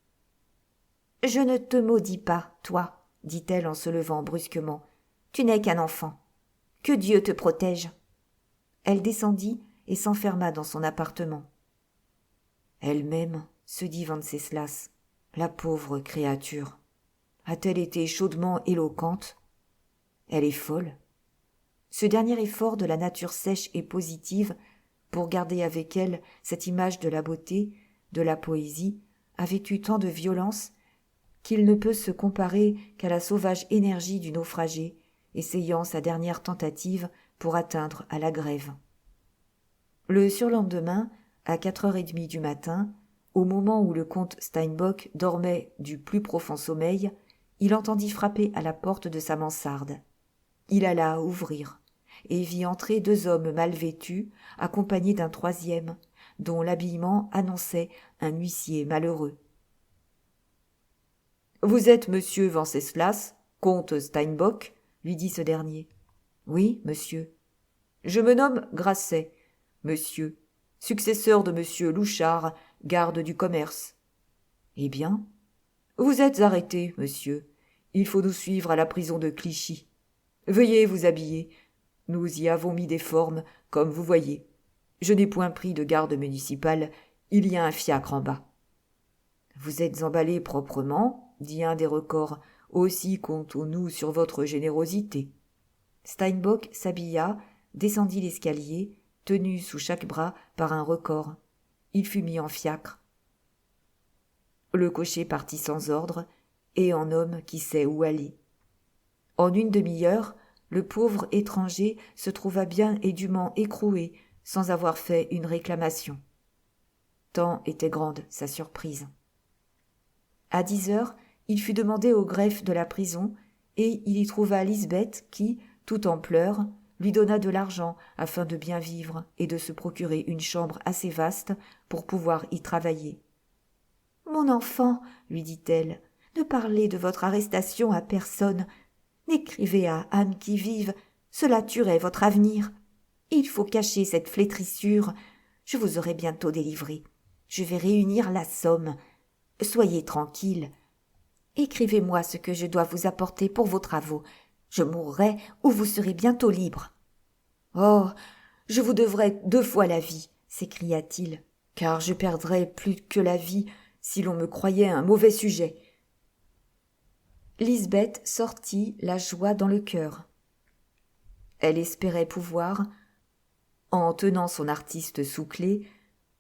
S1: « Je ne te maudis pas, toi, » dit-elle en se levant brusquement. Tu n'es qu'un enfant. Que Dieu te protège. Elle descendit et s'enferma dans son appartement. Elle-même, se dit Venceslas, la pauvre créature, a-t-elle été chaudement éloquente? Elle est folle. Ce dernier effort de la nature sèche et positive pour garder avec elle cette image de la beauté, de la poésie, avait eu tant de violence qu'il ne peut se comparer qu'à la sauvage énergie du naufragé essayant sa dernière tentative pour atteindre à la grève. Le surlendemain, à 4h30 du matin, au moment où le comte Steinbock dormait du plus profond sommeil, il entendit frapper à la porte de sa mansarde. Il alla ouvrir et vit entrer 2 hommes mal vêtus, accompagnés d'un troisième, dont l'habillement annonçait un huissier malheureux. « Vous êtes monsieur Venceslas, comte Steinbock ?» lui dit ce dernier. « Oui, monsieur. »« Je me nomme Grasset, monsieur, successeur de monsieur Louchard, garde du commerce. »« Eh bien, vous êtes arrêté, monsieur. Il faut nous suivre à la prison de Clichy. Veuillez vous habiller. Nous y avons mis des formes, comme vous voyez. Je n'ai point pris de garde municipale. Il y a un fiacre en bas. »« Vous êtes emballé proprement, dit un des recors. Aussi comptons-nous sur votre générosité. » Steinbock s'habilla, descendit l'escalier, tenu sous chaque bras par un recors. Il fut mis en fiacre. Le cocher partit sans ordre, et en homme qui sait où aller. En une demi-heure, le pauvre étranger se trouva bien et dûment écroué, sans avoir fait une réclamation. Tant était grande sa surprise. À 10h, il fut demandé au greffe de la prison, et il y trouva Lisbeth qui, tout en pleurs, lui donna de l'argent afin de bien vivre et de se procurer une chambre assez vaste pour pouvoir y travailler. « Mon enfant, lui dit-elle, ne parlez de votre arrestation à personne. N'écrivez à Anne qui vive, cela tuerait votre avenir. Il faut cacher cette flétrissure. Je vous aurai bientôt délivré. Je vais réunir la somme. Soyez tranquille. Écrivez-moi ce que je dois vous apporter pour vos travaux. Je mourrai ou vous serez bientôt libre. »« Oh, je vous devrais 2 fois la vie, s'écria-t-il, car je perdrais plus que la vie si l'on me croyait un mauvais sujet. » Lisbeth sortit la joie dans le cœur. Elle espérait pouvoir, en tenant son artiste sous clé,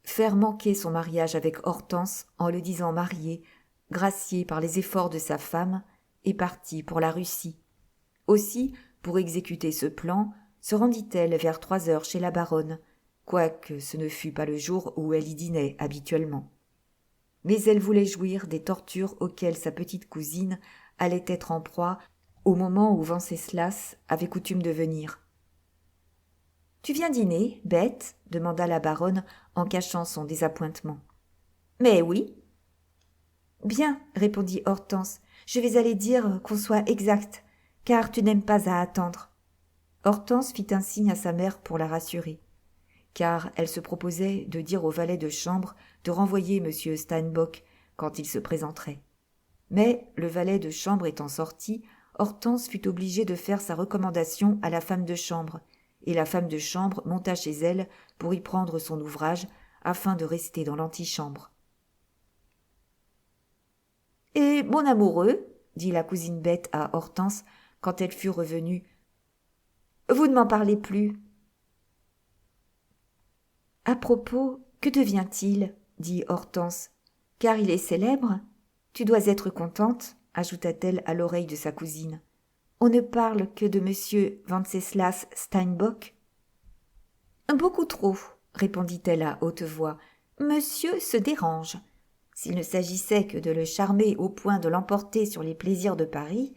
S1: faire manquer son mariage avec Hortense en le disant marié, gracié par les efforts de sa femme, et partie pour la Russie. Aussi, pour exécuter ce plan, se rendit-elle vers 3h chez la baronne, quoique ce ne fût pas le jour où elle y dînait habituellement. Mais elle voulait jouir des tortures auxquelles sa petite cousine allait être en proie au moment où Venceslas avait coutume de venir. « Tu viens dîner, bête ?» demanda la baronne en cachant son désappointement. « Mais oui. »« Bien, » répondit Hortense, « je vais aller dire qu'on soit exact, car tu n'aimes pas à attendre. » Hortense fit un signe à sa mère pour la rassurer, car elle se proposait de dire au valet de chambre de renvoyer M. Steinbock quand il se présenterait. Mais, le valet de chambre étant sorti, Hortense fut obligée de faire sa recommandation à la femme de chambre, et la femme de chambre monta chez elle pour y prendre son ouvrage, afin de rester dans l'antichambre. « Et mon amoureux, dit la cousine bête à Hortense quand elle fut revenue, vous ne m'en parlez plus. »« À propos, que devient-il » dit Hortense. « Car il est célèbre. Tu dois être contente, ajouta-t-elle à l'oreille de sa cousine. On ne parle que de monsieur Venceslas Steinbock. »« Beaucoup trop, répondit-elle à haute voix. Monsieur se dérange. S'il ne s'agissait que de le charmer au point de l'emporter sur les plaisirs de Paris,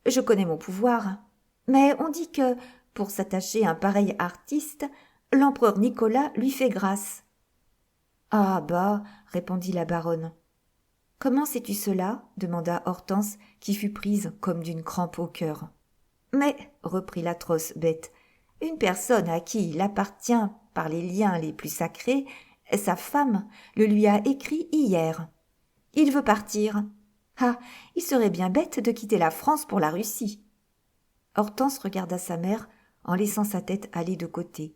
S1: je connais mon pouvoir. Mais on dit que, pour s'attacher à un pareil artiste, l'empereur Nicolas lui fait grâce. »« Ah bah, répondit la baronne. »« Comment sais-tu cela ?» demanda Hortense, qui fut prise comme d'une crampe au cœur. « Mais, reprit l'atroce bête, une personne à qui il appartient par les liens les plus sacrés, sa femme, le lui a écrit hier. Il veut partir. Ah, il serait bien bête de quitter la France pour la Russie. Hortense regarda sa mère en laissant sa tête aller de côté.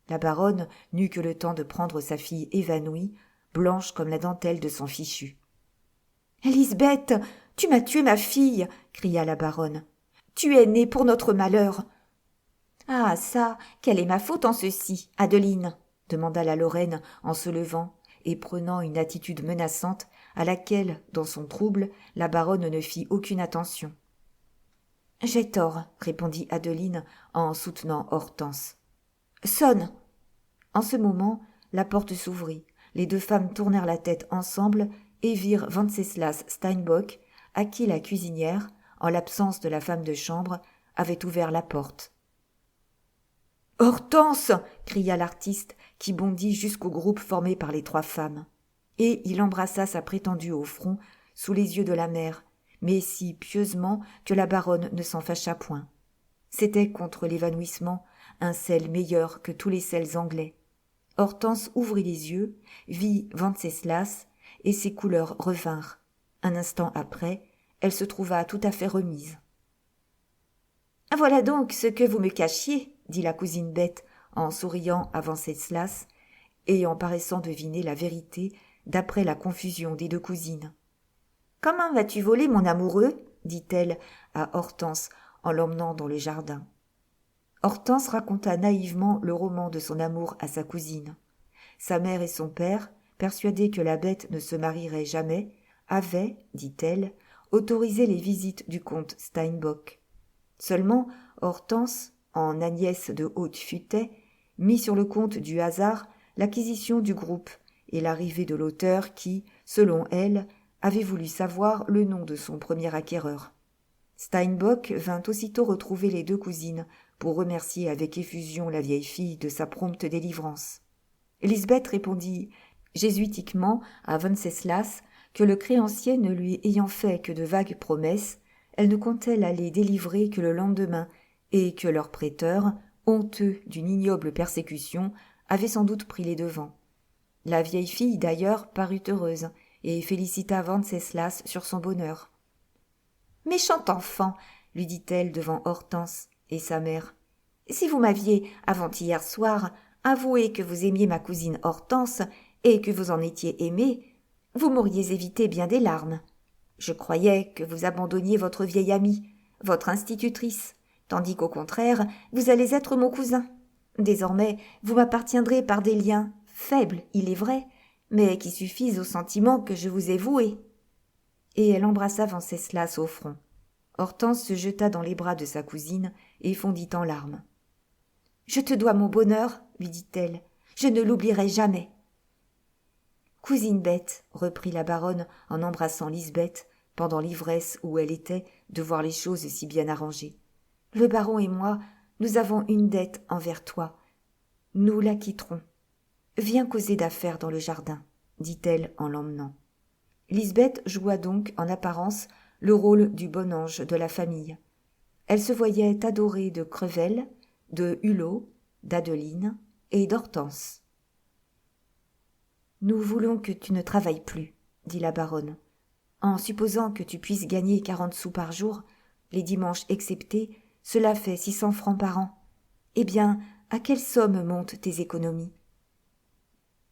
S1: La baronne n'eut que le temps de prendre sa fille évanouie, blanche comme la dentelle de son fichu. « Lisbeth, tu m'as tué ma fille !» cria la baronne. « Tu es née pour notre malheur !»« Ah ça, quelle est ma faute en ceci, Adeline ?» demanda la Lorraine en se levant et prenant une attitude menaçante à laquelle, dans son trouble, la baronne ne fit aucune attention. « J'ai tort, » répondit Adeline en soutenant Hortense. « Sonne !» En ce moment, la porte s'ouvrit. Les deux femmes tournèrent la tête ensemble et virent Wenceslas Steinbock, à qui la cuisinière, en l'absence de la femme de chambre, avait ouvert la porte. « Hortense !» cria l'artiste, qui bondit jusqu'au groupe formé par les trois femmes. Et il embrassa sa prétendue au front, sous les yeux de la mère, mais si pieusement que la baronne ne s'en fâcha point. C'était contre l'évanouissement un sel meilleur que tous les sels anglais. Hortense ouvrit les yeux, vit Wenceslas, et ses couleurs revinrent. Un instant après, elle se trouva tout à fait remise. « Voilà donc ce que vous me cachiez, » dit la cousine bête en souriant à Wenceslas et en paraissant deviner la vérité d'après la confusion des deux cousines. « Comment vas-tu voler mon amoureux ?» dit-elle à Hortense en l'emmenant dans le jardin. Hortense raconta naïvement le roman de son amour à sa cousine. Sa mère et son père, persuadés que la bête ne se marierait jamais, avaient, dit-elle, autorisé les visites du comte Steinbock. Seulement, Hortense, en Agnès de Haute-Futaie, mit sur le compte du hasard l'acquisition du groupe et l'arrivée de l'auteur qui, selon elle, avait voulu savoir le nom de son premier acquéreur. Steinbock vint aussitôt retrouver les deux cousines pour remercier avec effusion la vieille fille de sa prompte délivrance. Lisbeth répondit jésuitiquement à Wenceslas que le créancier ne lui ayant fait que de vagues promesses, elle ne comptait l'aller délivrer que le lendemain et que leur prêteur, honteux d'une ignoble persécution, avait sans doute pris les devants. La vieille fille, d'ailleurs, parut heureuse et félicita Wenceslas sur son bonheur. « Méchant enfant !» lui dit-elle devant Hortense et sa mère. « Si vous m'aviez, avant-hier soir, avoué que vous aimiez ma cousine Hortense et que vous en étiez aimée, vous m'auriez évité bien des larmes. Je croyais que vous abandonniez votre vieille amie, votre institutrice, tandis qu'au contraire, vous allez être mon cousin. Désormais, vous m'appartiendrez par des liens, faibles, il est vrai, mais qui suffisent au sentiment que je vous ai voué. » Et elle embrassa Wenceslas au front. Hortense se jeta dans les bras de sa cousine et fondit en larmes. « Je te dois mon bonheur, » lui dit-elle. « Je ne l'oublierai jamais. » « Cousine bête, » reprit la baronne en embrassant Lisbeth, pendant l'ivresse où elle était de voir les choses si bien arrangées. « Le baron et moi, nous avons une dette envers toi. Nous la quitterons. Viens causer d'affaires dans le jardin, » dit-elle en l'emmenant. Lisbeth joua donc en apparence le rôle du bon ange de la famille. Elle se voyait adorée de Crevel, de Hulot, d'Adeline et d'Hortense. « Nous voulons que tu ne travailles plus, » dit la baronne. « En supposant que tu puisses gagner 40 sous par jour, les dimanches exceptés, cela fait 600 francs par an. Eh bien, à quelle somme montent tes économies ? »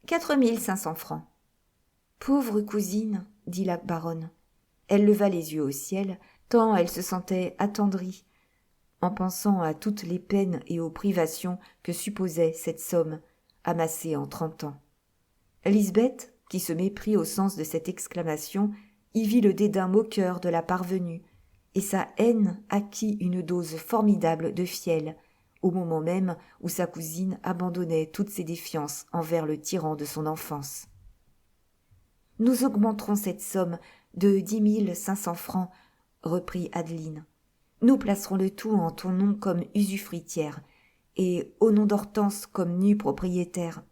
S1: 4 500 francs. « Pauvre cousine, » dit la baronne. Elle leva les yeux au ciel, tant elle se sentait attendrie, en pensant à toutes les peines et aux privations que supposait cette somme, amassée en 30 ans. Lisbeth, qui se méprit au sens de cette exclamation, y vit le dédain moqueur de la parvenue, et sa haine acquit une dose formidable de fiel, au moment même où sa cousine abandonnait toutes ses défiances envers le tyran de son enfance. « Nous augmenterons cette somme de 10 500 francs, » reprit Adeline. « Nous placerons le tout en ton nom comme usufruitière, et au nom d'Hortense comme nue propriétaire.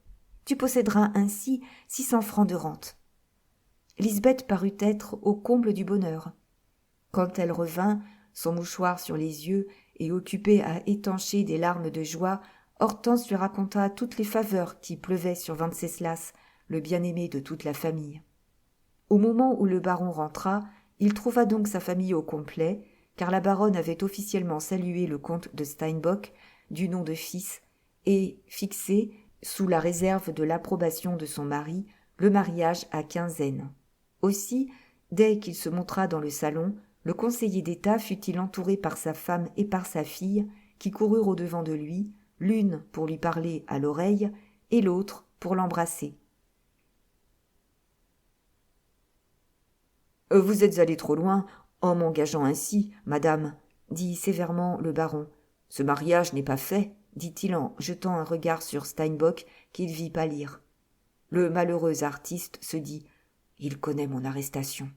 S1: Tu posséderas ainsi 600 francs de rente. » Lisbeth parut être au comble du bonheur. Quand elle revint, son mouchoir sur les yeux et occupée à étancher des larmes de joie, Hortense lui raconta toutes les faveurs qui pleuvaient sur Wenceslas, le bien-aimé de toute la famille. Au moment où le baron rentra, Il trouva donc sa famille au complet, car la baronne avait officiellement salué le comte de Steinbock du nom de fils et fixé, sous la réserve de l'approbation de son mari, le mariage à quinzaine. Aussi, dès qu'il se montra dans le salon, le conseiller d'État fut-il entouré par sa femme et par sa fille, qui coururent au-devant de lui, l'une pour lui parler à l'oreille et l'autre pour l'embrasser.
S2: « Vous êtes allée trop loin en m'engageant ainsi, madame, » dit sévèrement le baron. « Ce mariage n'est pas fait, » dit-il en jetant un regard sur Steinbock qu'il vit pâlir. Le malheureux artiste se dit « Il connaît mon arrestation. »«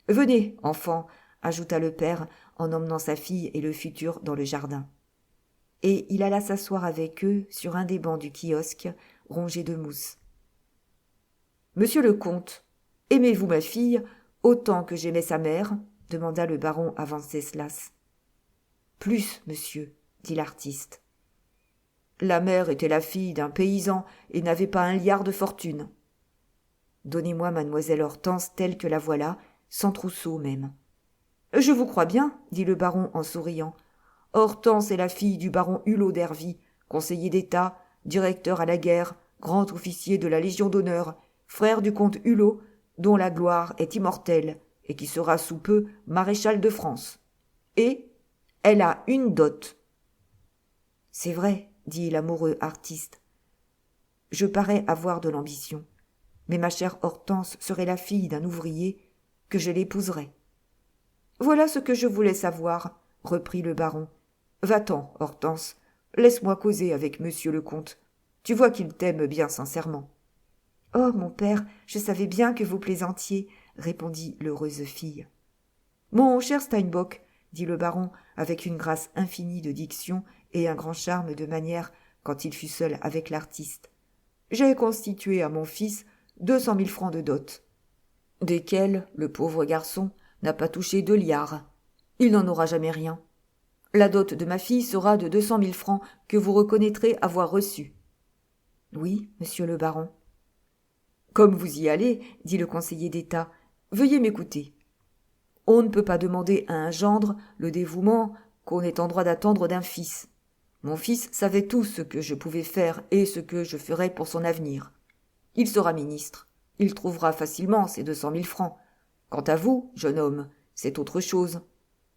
S2: Venez, enfant, » ajouta le père en emmenant sa fille et le futur dans le jardin. Et il alla s'asseoir avec eux sur un des bancs du kiosque rongé de mousse. « Monsieur le comte, aimez-vous ma fille autant que j'aimais sa mère ?» demanda le baron à Wenceslas. « Plus, monsieur, » dit l'artiste. « La mère était la fille d'un paysan et n'avait pas un liard de fortune. »« Donnez-moi mademoiselle Hortense telle que la voilà, sans trousseau même. »« Je vous crois bien, » dit le baron en souriant. « Hortense est la fille du baron Hulot d'Ervy, conseiller d'État, directeur à la guerre, grand officier de la Légion d'honneur, frère du comte Hulot, dont la gloire est immortelle et qui sera sous peu maréchal de France. Et elle a une dot. »« C'est vrai, » dit l'amoureux artiste. « Je parais avoir de l'ambition, mais ma chère Hortense serait la fille d'un ouvrier que je l'épouserais. »« Voilà ce que je voulais savoir, » reprit le baron. « Va-t'en, Hortense, laisse-moi causer avec monsieur le comte. Tu vois qu'il t'aime bien sincèrement. »« Oh, mon père, je savais bien que vous plaisantiez, » répondit l'heureuse fille. « Mon cher Steinbock, » dit le baron avec une grâce infinie de diction et un grand charme de manière quand il fut seul avec l'artiste. « J'ai constitué à mon fils 200 000 francs de dot, desquels le pauvre garçon n'a pas touché 2 liards. Il n'en aura jamais rien. La dot de ma fille sera de 200 000 francs que vous reconnaîtrez avoir reçus. »« Oui, monsieur le baron. »« Comme vous y allez, dit le conseiller d'État, veuillez m'écouter. On ne peut pas demander à un gendre le dévouement qu'on est en droit d'attendre d'un fils. Mon fils savait tout ce que je pouvais faire et ce que je ferais pour son avenir. Il sera ministre. Il trouvera facilement ses 200 000 francs. Quant à vous, jeune homme, c'est autre chose.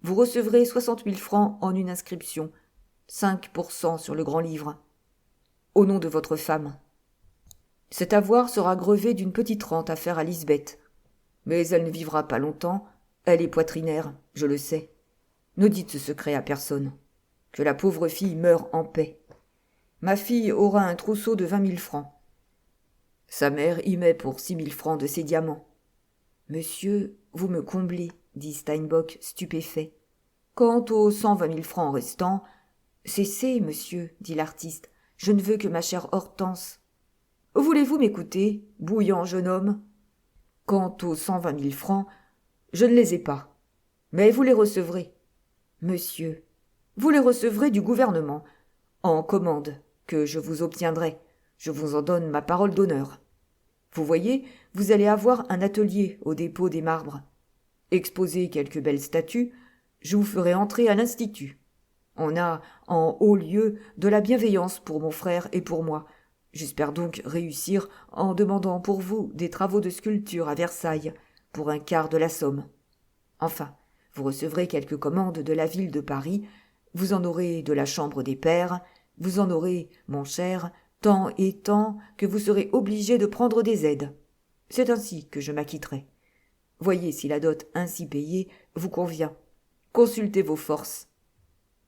S2: Vous recevrez 60 000 francs en une inscription, 5% sur le grand-livre, au nom de votre femme. Cet avoir sera grevé d'une petite rente à faire à Lisbeth. Mais elle ne vivra pas longtemps. Elle est poitrinaire, je le sais. Ne dites ce secret à personne. Que la pauvre fille meure en paix. Ma fille aura un trousseau de 20 000 francs. Sa mère y met pour 6 000 francs de ses diamants. « Monsieur, vous me comblez, » dit Steinbock, stupéfait. « Quant aux 120 000 francs restants, cessez, monsieur, dit l'artiste. Je ne veux que ma chère Hortense. Voulez-vous m'écouter, bouillant jeune homme? Quant aux 120 000 francs, je ne les ai pas. Mais vous les recevrez. Monsieur, vous les recevrez du gouvernement, en commande, que je vous obtiendrai. Je vous en donne ma parole d'honneur. Vous voyez, vous allez avoir un atelier au dépôt des marbres. Exposez quelques belles statues, je vous ferai entrer à l'Institut. On a, en haut lieu, de la bienveillance pour mon frère et pour moi. J'espère donc réussir en demandant pour vous des travaux de sculpture à Versailles, pour un quart de la somme. Enfin, vous recevrez quelques commandes de la ville de Paris, vous en aurez de la chambre des pairs, vous en aurez, mon cher, tant et tant que vous serez obligé de prendre des aides. C'est ainsi que je m'acquitterai. Voyez si la dot ainsi payée vous convient. Consultez vos forces.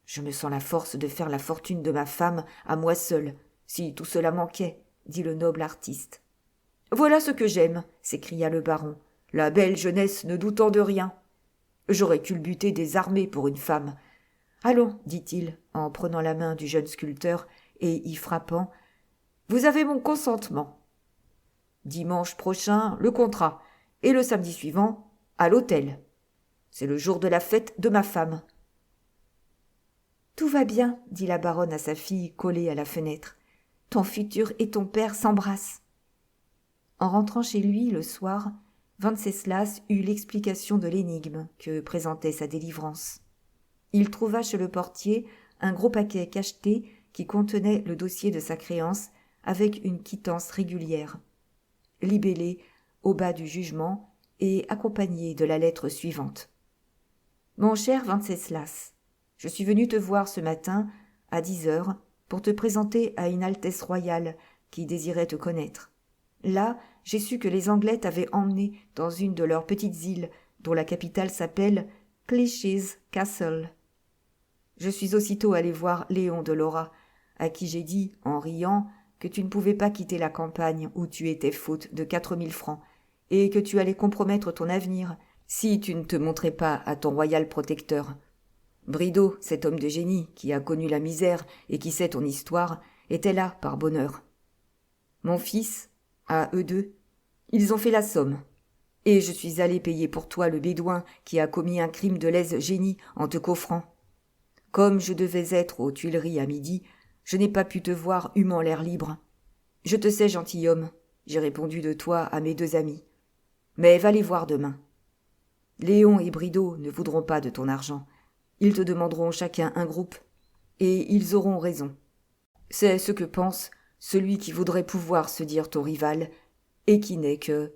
S2: Je me sens la force de faire la fortune de ma femme à moi seul, si tout cela manquait, dit le noble artiste. Voilà ce que j'aime, s'écria le baron, la belle jeunesse ne doutant de rien. J'aurais culbuté des armées pour une femme. Allons, dit-il, en prenant la main du jeune sculpteur et y frappant, vous avez mon consentement. Dimanche prochain, le contrat, et le samedi suivant, à l'hôtel. C'est le jour de la fête de ma femme. Tout va bien, dit la baronne à sa fille collée à la fenêtre. Ton futur et ton père s'embrassent. En rentrant chez lui le soir,
S1: Venceslas eut l'explication de l'énigme que présentait sa délivrance. Il trouva chez le portier un gros paquet cacheté qui contenait le dossier de sa créance avec une quittance régulière, libellée au bas du jugement et accompagnée de la lettre suivante. « Mon cher Venceslas, je suis venu te voir ce matin à 10 heures pour te présenter à une Altesse royale qui désirait te connaître. Là, j'ai su que les Anglais t'avaient emmené dans une de leurs petites îles dont la capitale s'appelle Clichy's Castle. Je suis aussitôt allé voir Léon de Lora, à qui j'ai dit, en riant, que tu ne pouvais pas quitter la campagne où tu étais faute de 4000 francs, et que tu allais compromettre ton avenir si tu ne te montrais pas à ton royal protecteur. Brideau, cet homme de génie qui a connu la misère et qui sait ton histoire, était là par bonheur. Mon fils, à eux deux, ils ont fait la somme. Et je suis allé payer pour toi le bédouin qui a commis un crime de lèse-génie en te coffrant. Comme je devais être aux Tuileries à midi, je n'ai pas pu te voir humant l'air libre. Je te sais gentilhomme, j'ai répondu de toi à mes 2 amis. Mais va les voir demain. Léon et Brideau ne voudront pas de ton argent. Ils te demanderont chacun un groupe, et ils auront raison. C'est ce que pense celui qui voudrait pouvoir se dire ton rival, et qui n'est que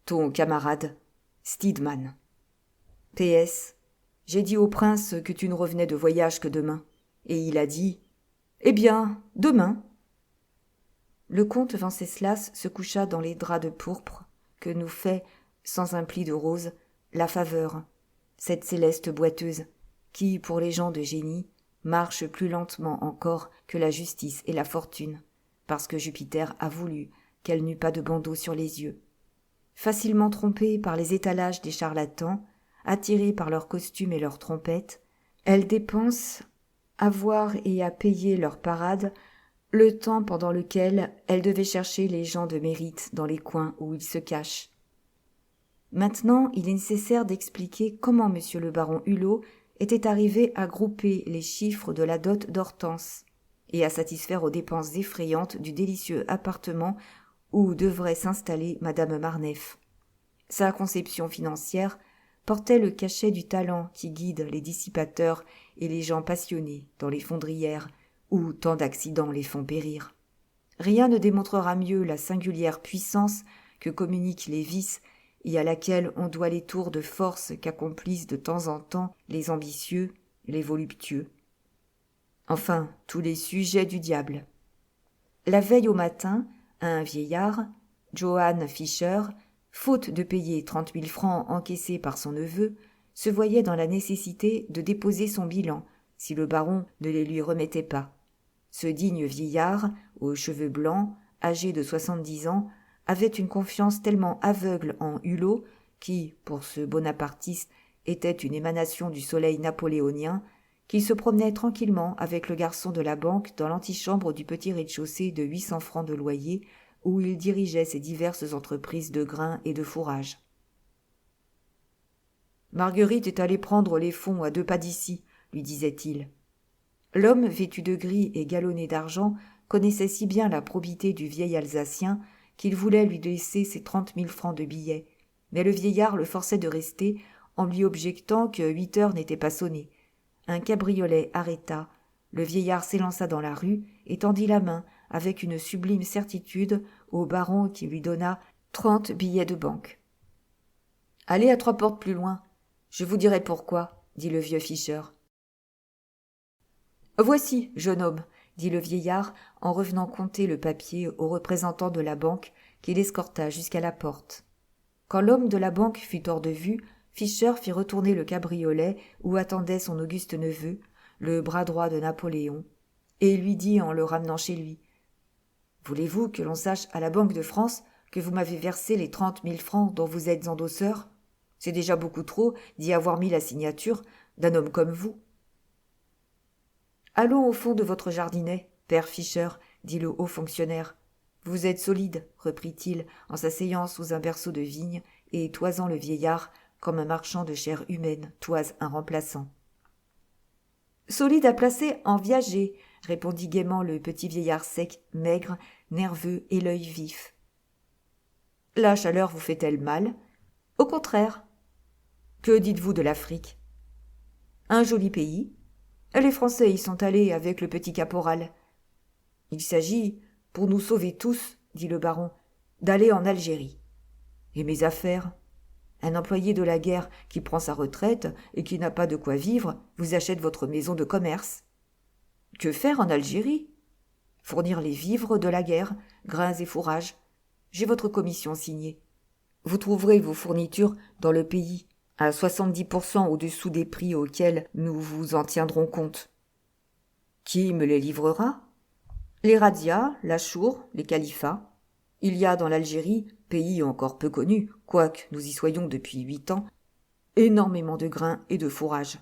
S1: ton camarade Steedman. PS. J'ai dit au prince que tu ne revenais de voyage que demain, et il a dit « Eh bien, demain !» Le comte Venceslas se coucha dans les draps de pourpre que nous fait, sans un pli de rose, la faveur, cette céleste boiteuse, qui, pour les gens de génie, marche plus lentement encore que la justice et la fortune, parce que Jupiter a voulu qu'elle n'eût pas de bandeau sur les yeux. Facilement trompée par les étalages des charlatans, attirée par leurs costumes et leurs trompettes, elle dépense à voir et à payer leur parade le temps pendant lequel elle devait chercher les gens de mérite dans les coins où ils se cachent. Maintenant, il est nécessaire d'expliquer comment M. le baron Hulot était arrivé à grouper les chiffres de la dot d'Hortense et à satisfaire aux dépenses effrayantes du délicieux appartement où devrait s'installer Madame Marneffe. Sa conception financière portait le cachet du talent qui guide les dissipateurs et les gens passionnés dans les fondrières où tant d'accidents les font périr. Rien ne démontrera mieux la singulière puissance que communiquent les vices et à laquelle on doit les tours de force qu'accomplissent de temps en temps les ambitieux, les voluptueux. Enfin, tous les sujets du diable. La veille au matin, un vieillard, Johann Fischer, faute de payer 30 000 francs encaissés par son neveu, se voyait dans la nécessité de déposer son bilan si le baron ne les lui remettait pas. Ce digne vieillard, aux cheveux blancs, âgé de 70 ans, avait une confiance tellement aveugle en Hulot, qui, pour ce bonapartiste, était une émanation du soleil napoléonien, qu'il se promenait tranquillement avec le garçon de la banque dans l'antichambre du petit rez-de-chaussée de 800 francs de loyer, où il dirigeait ses diverses entreprises de grain et de fourrage. « Marguerite est allée prendre les fonds à 2 pas d'ici, » lui disait-il. L'homme, vêtu de gris et galonné d'argent, connaissait si bien la probité du vieil Alsacien qu'il voulait lui laisser ses 30 000 francs de billets, mais le vieillard le forçait de rester en lui objectant que 8 heures n'étaient pas sonnées. Un cabriolet arrêta, le vieillard s'élança dans la rue et tendit la main avec une sublime certitude au baron qui lui donna 30 billets de banque. « Allez à 3 portes plus loin, je vous dirai pourquoi, » dit le vieux Fischer. « Voici, jeune homme, » dit le vieillard en revenant compter le papier au représentant de la banque qui l'escorta jusqu'à la porte. Quand l'homme de la banque fut hors de vue, Fischer fit retourner le cabriolet où attendait son auguste neveu, le bras droit de Napoléon, et lui dit en le ramenant chez lui « Voulez-vous que l'on sache à la Banque de France que vous m'avez versé les 30 000 francs dont vous êtes endosseur ? C'est déjà beaucoup trop d'y avoir mis la signature d'un homme comme vous. » « Allons au fond de votre jardinet, père Fischer, » dit le haut fonctionnaire. « Vous êtes solide, » reprit-il en s'asseyant sous un berceau de vigne et toisant le vieillard comme un marchand de chair humaine toise un remplaçant. « Solide à placer en viager, » répondit gaiement le petit vieillard sec, maigre, nerveux et l'œil vif. « La chaleur vous fait-elle mal ?
S2: Au contraire. Que dites-vous de l'Afrique? Un joli pays. Les Français y sont allés avec le petit caporal. Il s'agit, pour nous sauver tous, dit le baron, d'aller en Algérie. Et mes affaires? Un employé de la guerre qui prend sa retraite et qui n'a pas de quoi vivre vous achète votre maison de commerce. Que faire en Algérie? Fournir les vivres de la guerre, grains et fourrages. J'ai votre commission signée. Vous trouverez vos fournitures dans le pays, à 70% au-dessous des prix auxquels nous vous en tiendrons compte. Qui me les livrera? Les razzias, la chour, les califats. Il y a dans l'Algérie, pays encore peu connu, quoique nous y soyons depuis 8 ans, énormément de grains et de fourrages.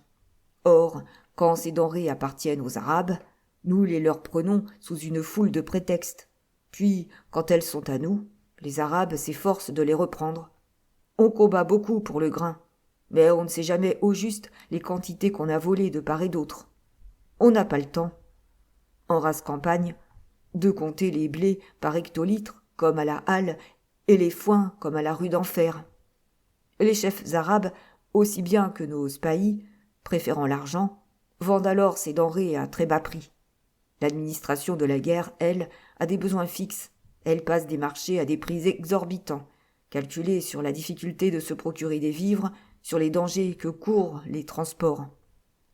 S2: Or, quand ces denrées appartiennent aux Arabes, nous les leur prenons sous une foule de prétextes. Puis, quand elles sont à nous, les Arabes s'efforcent de les reprendre. On combat beaucoup pour le grain, mais on ne sait jamais au juste les quantités qu'on a volées de part et d'autre. On n'a pas le temps, en rase campagne, de compter les blés par hectolitre, comme à la halle, et les foins comme à la rue d'enfer. Les chefs arabes, aussi bien que nos spahis, préférant l'argent, vendent alors ces denrées à très bas prix. L'administration de la guerre, elle, a des besoins fixes. Elle passe des marchés à des prix exorbitants, calculés sur la difficulté de se procurer des vivres, sur les dangers que courent les transports.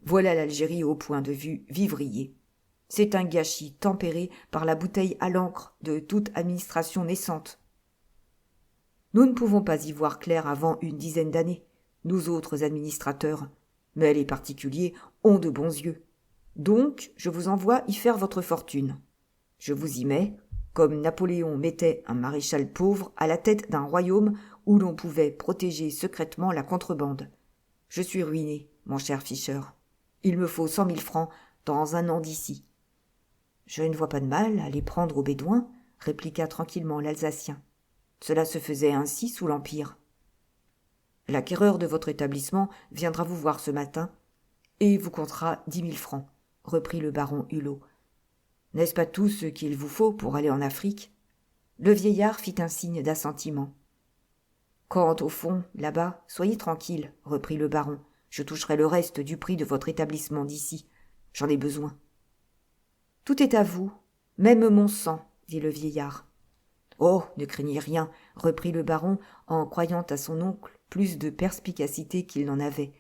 S2: Voilà l'Algérie au point de vue vivrier. C'est un gâchis tempéré par la bouteille à l'encre de toute administration naissante. Nous ne pouvons pas y voir clair avant une dizaine d'années, nous autres administrateurs, mais les particuliers ont de bons yeux. Donc, je vous envoie y faire votre fortune. Je vous y mets, comme Napoléon mettait un maréchal pauvre à la tête d'un royaume où l'on pouvait protéger secrètement la contrebande. Je suis ruiné, mon cher Fischer. Il me faut 100 000 francs dans 1 an d'ici. Je ne vois pas de mal à les prendre aux Bédouins, répliqua tranquillement l'Alsacien. Cela se faisait ainsi sous l'Empire. L'acquéreur de votre établissement viendra vous voir ce matin et vous comptera 10 000 francs, reprit le baron Hulot. N'est-ce pas tout ce qu'il vous faut pour aller en Afrique? Le vieillard fit un signe d'assentiment. Quant au fond, là-bas, soyez tranquille, reprit le baron. Je toucherai le reste du prix de votre établissement d'ici. J'en ai besoin. Tout est à vous, même mon sang, dit le vieillard. Oh, ne craignez rien, reprit le baron en croyant à son oncle plus de perspicacité qu'il n'en avait.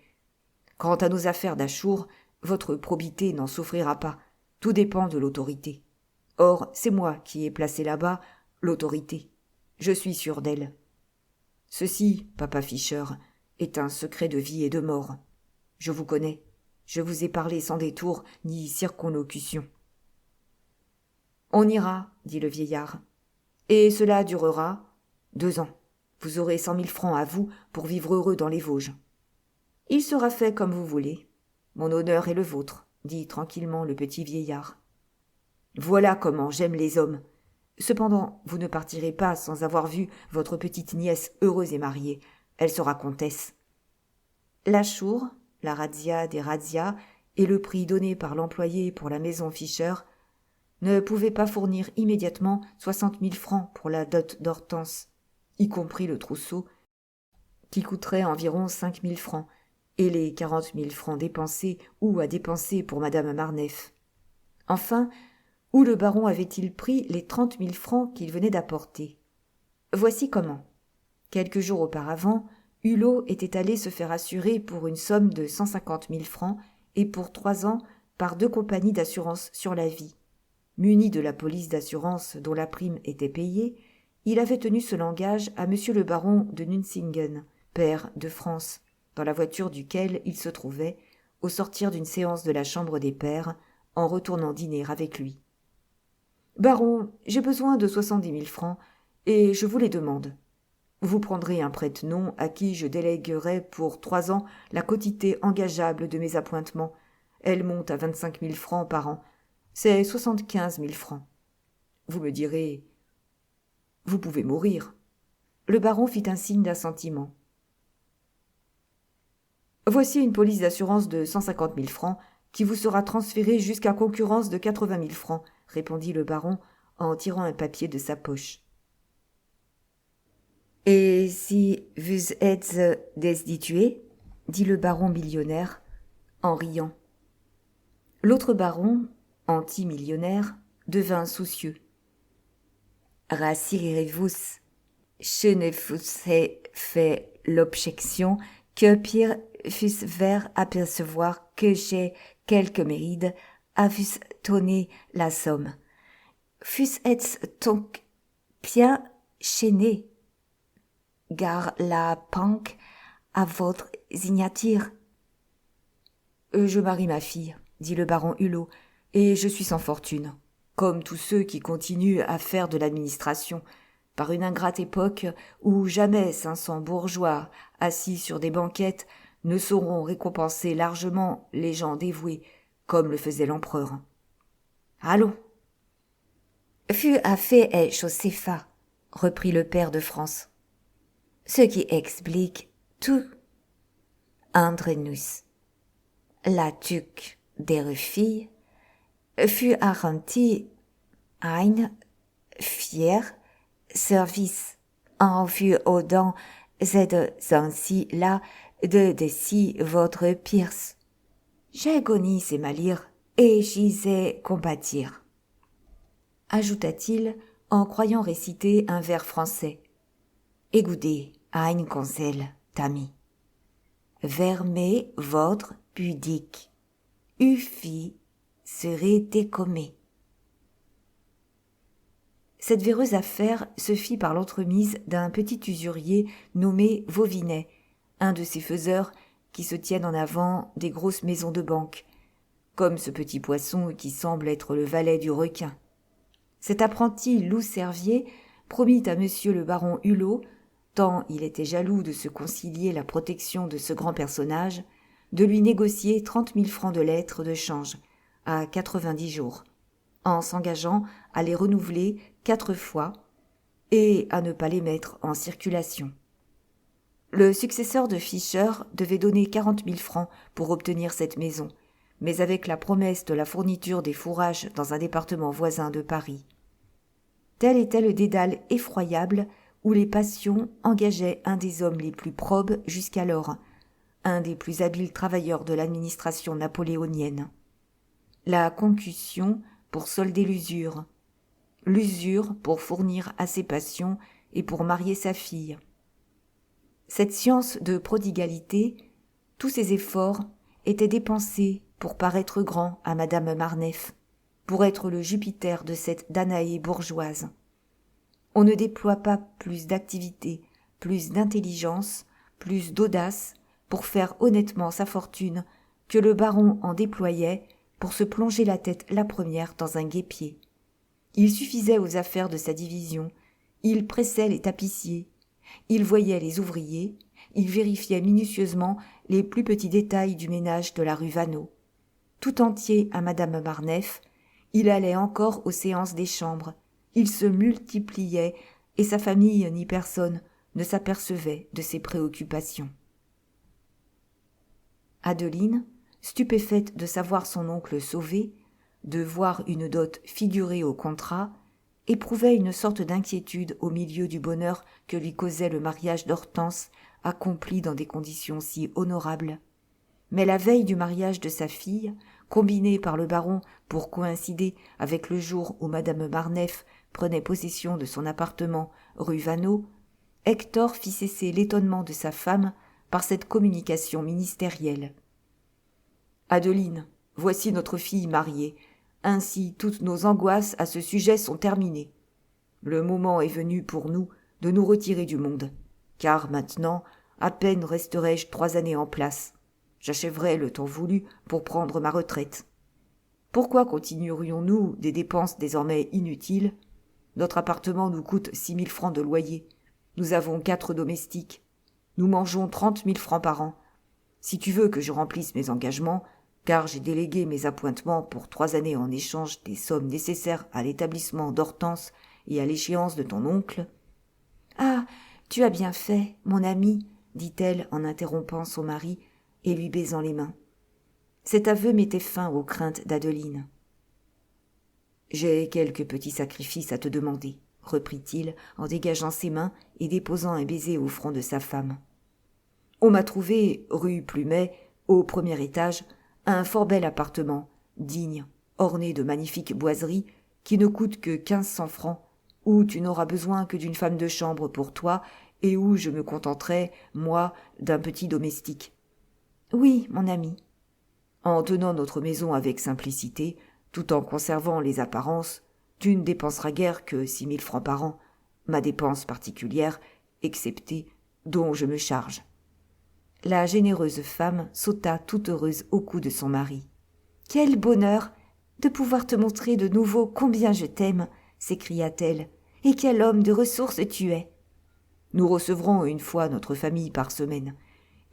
S2: Quant à nos affaires d'Achour, votre probité n'en souffrira pas. Tout dépend de l'autorité. Or, c'est moi qui ai placé là-bas l'autorité. Je suis sûr d'elle. Ceci, papa Fischer, est un secret de vie et de mort. Je vous connais. Je vous ai parlé sans détour ni circonlocution. On ira, dit le vieillard. Et cela durera 2 ans. Vous aurez 100 000 francs à vous pour vivre heureux dans les Vosges. Il sera fait comme vous voulez. Mon honneur est le vôtre, dit tranquillement le petit vieillard. Voilà comment j'aime les hommes. Cependant, vous ne partirez pas sans avoir vu votre petite nièce heureuse et mariée. Elle sera comtesse. La chour, la razzia des razzias et le prix donné par l'employé pour la maison Fischer ne pouvaient pas fournir immédiatement 60 000 francs pour la dot d'Hortense, y compris le trousseau, qui coûterait environ 5 000 francs, et les 40 000 francs dépensés ou à dépenser pour madame Marneffe. Enfin, où le baron avait-il pris les 30 000 francs qu'il venait d'apporter? Voici comment. Quelques jours auparavant, Hulot était allé se faire assurer pour une somme de 150 000 francs et pour 3 ans par 2 compagnies d'assurance sur la vie. Muni de la police d'assurance dont la prime était payée, il avait tenu ce langage à monsieur le baron de Nuncingen, pair de France, dans la voiture duquel il se trouvait, au sortir d'une séance de la chambre des pairs, en retournant dîner avec lui. « Baron, j'ai besoin de 70 000 francs, et je vous les demande. Vous prendrez un prête-nom à qui je délèguerai pour 3 ans la quotité engageable de mes appointements. Elle monte à 25 000 francs par an. C'est 75 000 francs. Vous me direz, vous pouvez mourir. » Le baron fit un signe d'assentiment. « Voici une police d'assurance de 150 000 francs qui vous sera transférée jusqu'à concurrence de 80 000 francs, répondit le baron en tirant un papier de sa poche.
S1: Et si vous êtes destitué, dit le baron millionnaire, en riant. L'autre baron, anti-millionnaire, devint soucieux. Rassurez-vous, je ne vous ai fait l'objection que Pierre fût vers apercevoir que j'ai quelque mérite à vous donner la somme. Vous êtes donc bien chaîné, car la banque a votre signature.
S2: Je marie ma fille, dit le baron Hulot, et je suis sans fortune, comme tous ceux qui continuent à faire de l'administration, par une ingrate époque où jamais 500 bourgeois assis sur des banquettes ne sauront récompenser largement les gens dévoués, comme le faisait l'empereur. Allons.
S1: Fut à fait est Josépha, reprit le père de France. Ce qui explique tout. Entre nous, la duc des filles fut arrêtée un fier service en vue aux dents cette ainsi-là de décis votre pierce. J'agonie ces malires et j'y sais compatir, ajouta-t-il en croyant réciter un vers français. Écoutez, ein conseil, ami. Vermez votre pudique, uffi serait décommé. Cette véreuse affaire se fit par l'entremise d'un petit usurier nommé Vauvinet, un de ces faiseurs qui se tiennent en avant des grosses maisons de banque, comme ce petit poisson qui semble être le valet du requin. Cet apprenti loup-cervier promit à monsieur le baron Hulot, tant il était jaloux de se concilier la protection de ce grand personnage, de lui négocier 30 000 francs de lettres de change à 90 jours, en s'engageant à les renouveler 4 fois et à ne pas les mettre en circulation. Le successeur de Fischer devait donner 40 000 francs pour obtenir cette maison, mais avec la promesse de la fourniture des fourrages dans un département voisin de Paris. Tel était le dédale effroyable où les passions engageaient un des hommes les plus probes jusqu'alors, un des plus habiles travailleurs de l'administration napoléonienne. La concussion pour solder l'usure pour fournir à ses passions et pour marier sa fille. Cette science de prodigalité, tous ces efforts étaient dépensés pour paraître grand à madame Marneffe, pour être le Jupiter de cette Danaé bourgeoise. On ne déploie pas plus d'activité, plus d'intelligence, plus d'audace pour faire honnêtement sa fortune que le baron en déployait pour se plonger la tête la première dans un guêpier. Il suffisait aux affaires de sa division, il pressait les tapissiers, il voyait les ouvriers, il vérifiait minutieusement les plus petits détails du ménage de la rue Vaneau. Tout entier à madame Marneffe, il allait encore aux séances des chambres, il se multipliait et sa famille ni personne ne s'apercevait de ses préoccupations. Adeline, stupéfaite de savoir son oncle sauvé, de voir une dot figurée au contrat, éprouvait une sorte d'inquiétude au milieu du bonheur que lui causait le mariage d'Hortense accompli dans des conditions si honorables. Mais la veille du mariage de sa fille, combinée par le baron pour coïncider avec le jour où madame Marneffe prenait possession de son appartement rue Vaneau, Hector fit cesser l'étonnement de sa femme par cette communication ministérielle. « Adeline, voici notre fille mariée. Ainsi toutes nos angoisses à ce sujet sont terminées. Le moment est venu pour nous de nous retirer du monde, car maintenant, à peine resterai-je 3 années en place. J'achèverai le temps voulu pour prendre ma retraite. Pourquoi continuerions-nous des dépenses désormais inutiles ? Notre appartement nous coûte 6 000 francs de loyer. Nous avons 4 domestiques. Nous mangeons 30 000 francs par an. Si tu veux que je remplisse mes engagements, car j'ai délégué mes appointements pour 3 années en échange des sommes nécessaires à l'établissement d'Hortense et à l'échéance de ton oncle. »« Ah, tu as bien fait, mon ami, dit-elle en interrompant son mari et lui baisant les mains. Cet aveu mettait fin aux craintes d'Adeline. « J'ai quelques petits sacrifices à te demander, reprit-il en dégageant ses mains et déposant un baiser au front de sa femme. On m'a trouvé, rue Plumet, au premier étage, un fort bel appartement, digne, orné de magnifiques boiseries, qui ne coûte que 1500 francs, où tu n'auras besoin que d'une femme de chambre pour toi, et où je me contenterai, moi, d'un petit domestique. Oui, mon ami. En tenant notre maison avec simplicité, tout en conservant les apparences, tu ne dépenseras guère que 6000 francs par an, ma dépense particulière, exceptée, dont je me charge. La généreuse femme sauta toute heureuse au cou de son mari. « Quel bonheur de pouvoir te montrer de nouveau combien je t'aime !» s'écria-t-elle. « Et quel homme de ressources tu es !» Nous recevrons une fois notre famille par semaine,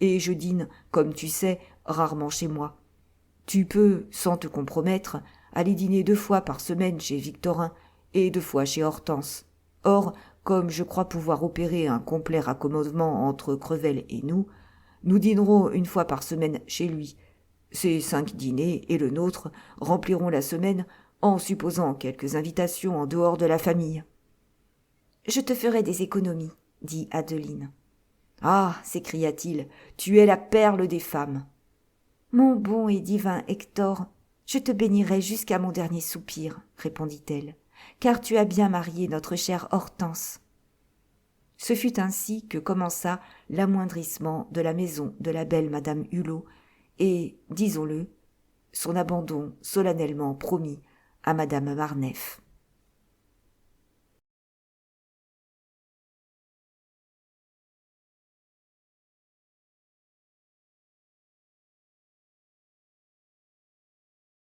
S1: et je dîne, comme tu sais, rarement chez moi. Tu peux, sans te compromettre, aller dîner 2 fois par semaine chez Victorin et 2 fois chez Hortense. Or, comme je crois pouvoir opérer un complet raccommodement entre Crevel et nous dînerons 1 fois par semaine chez lui. Ces 5 dîners et le nôtre rempliront la semaine en supposant quelques invitations en dehors de la famille. « Je te ferai des économies, » dit Adeline. « Ah !» s'écria-t-il, « tu es la perle des femmes. »« Mon bon et divin Hector, je te bénirai jusqu'à mon dernier soupir, » répondit-elle, « car tu as bien marié notre chère Hortense. » Ce fut ainsi que commença l'amoindrissement de la maison de la belle Madame Hulot et, disons-le, son abandon solennellement promis à Madame Marneffe.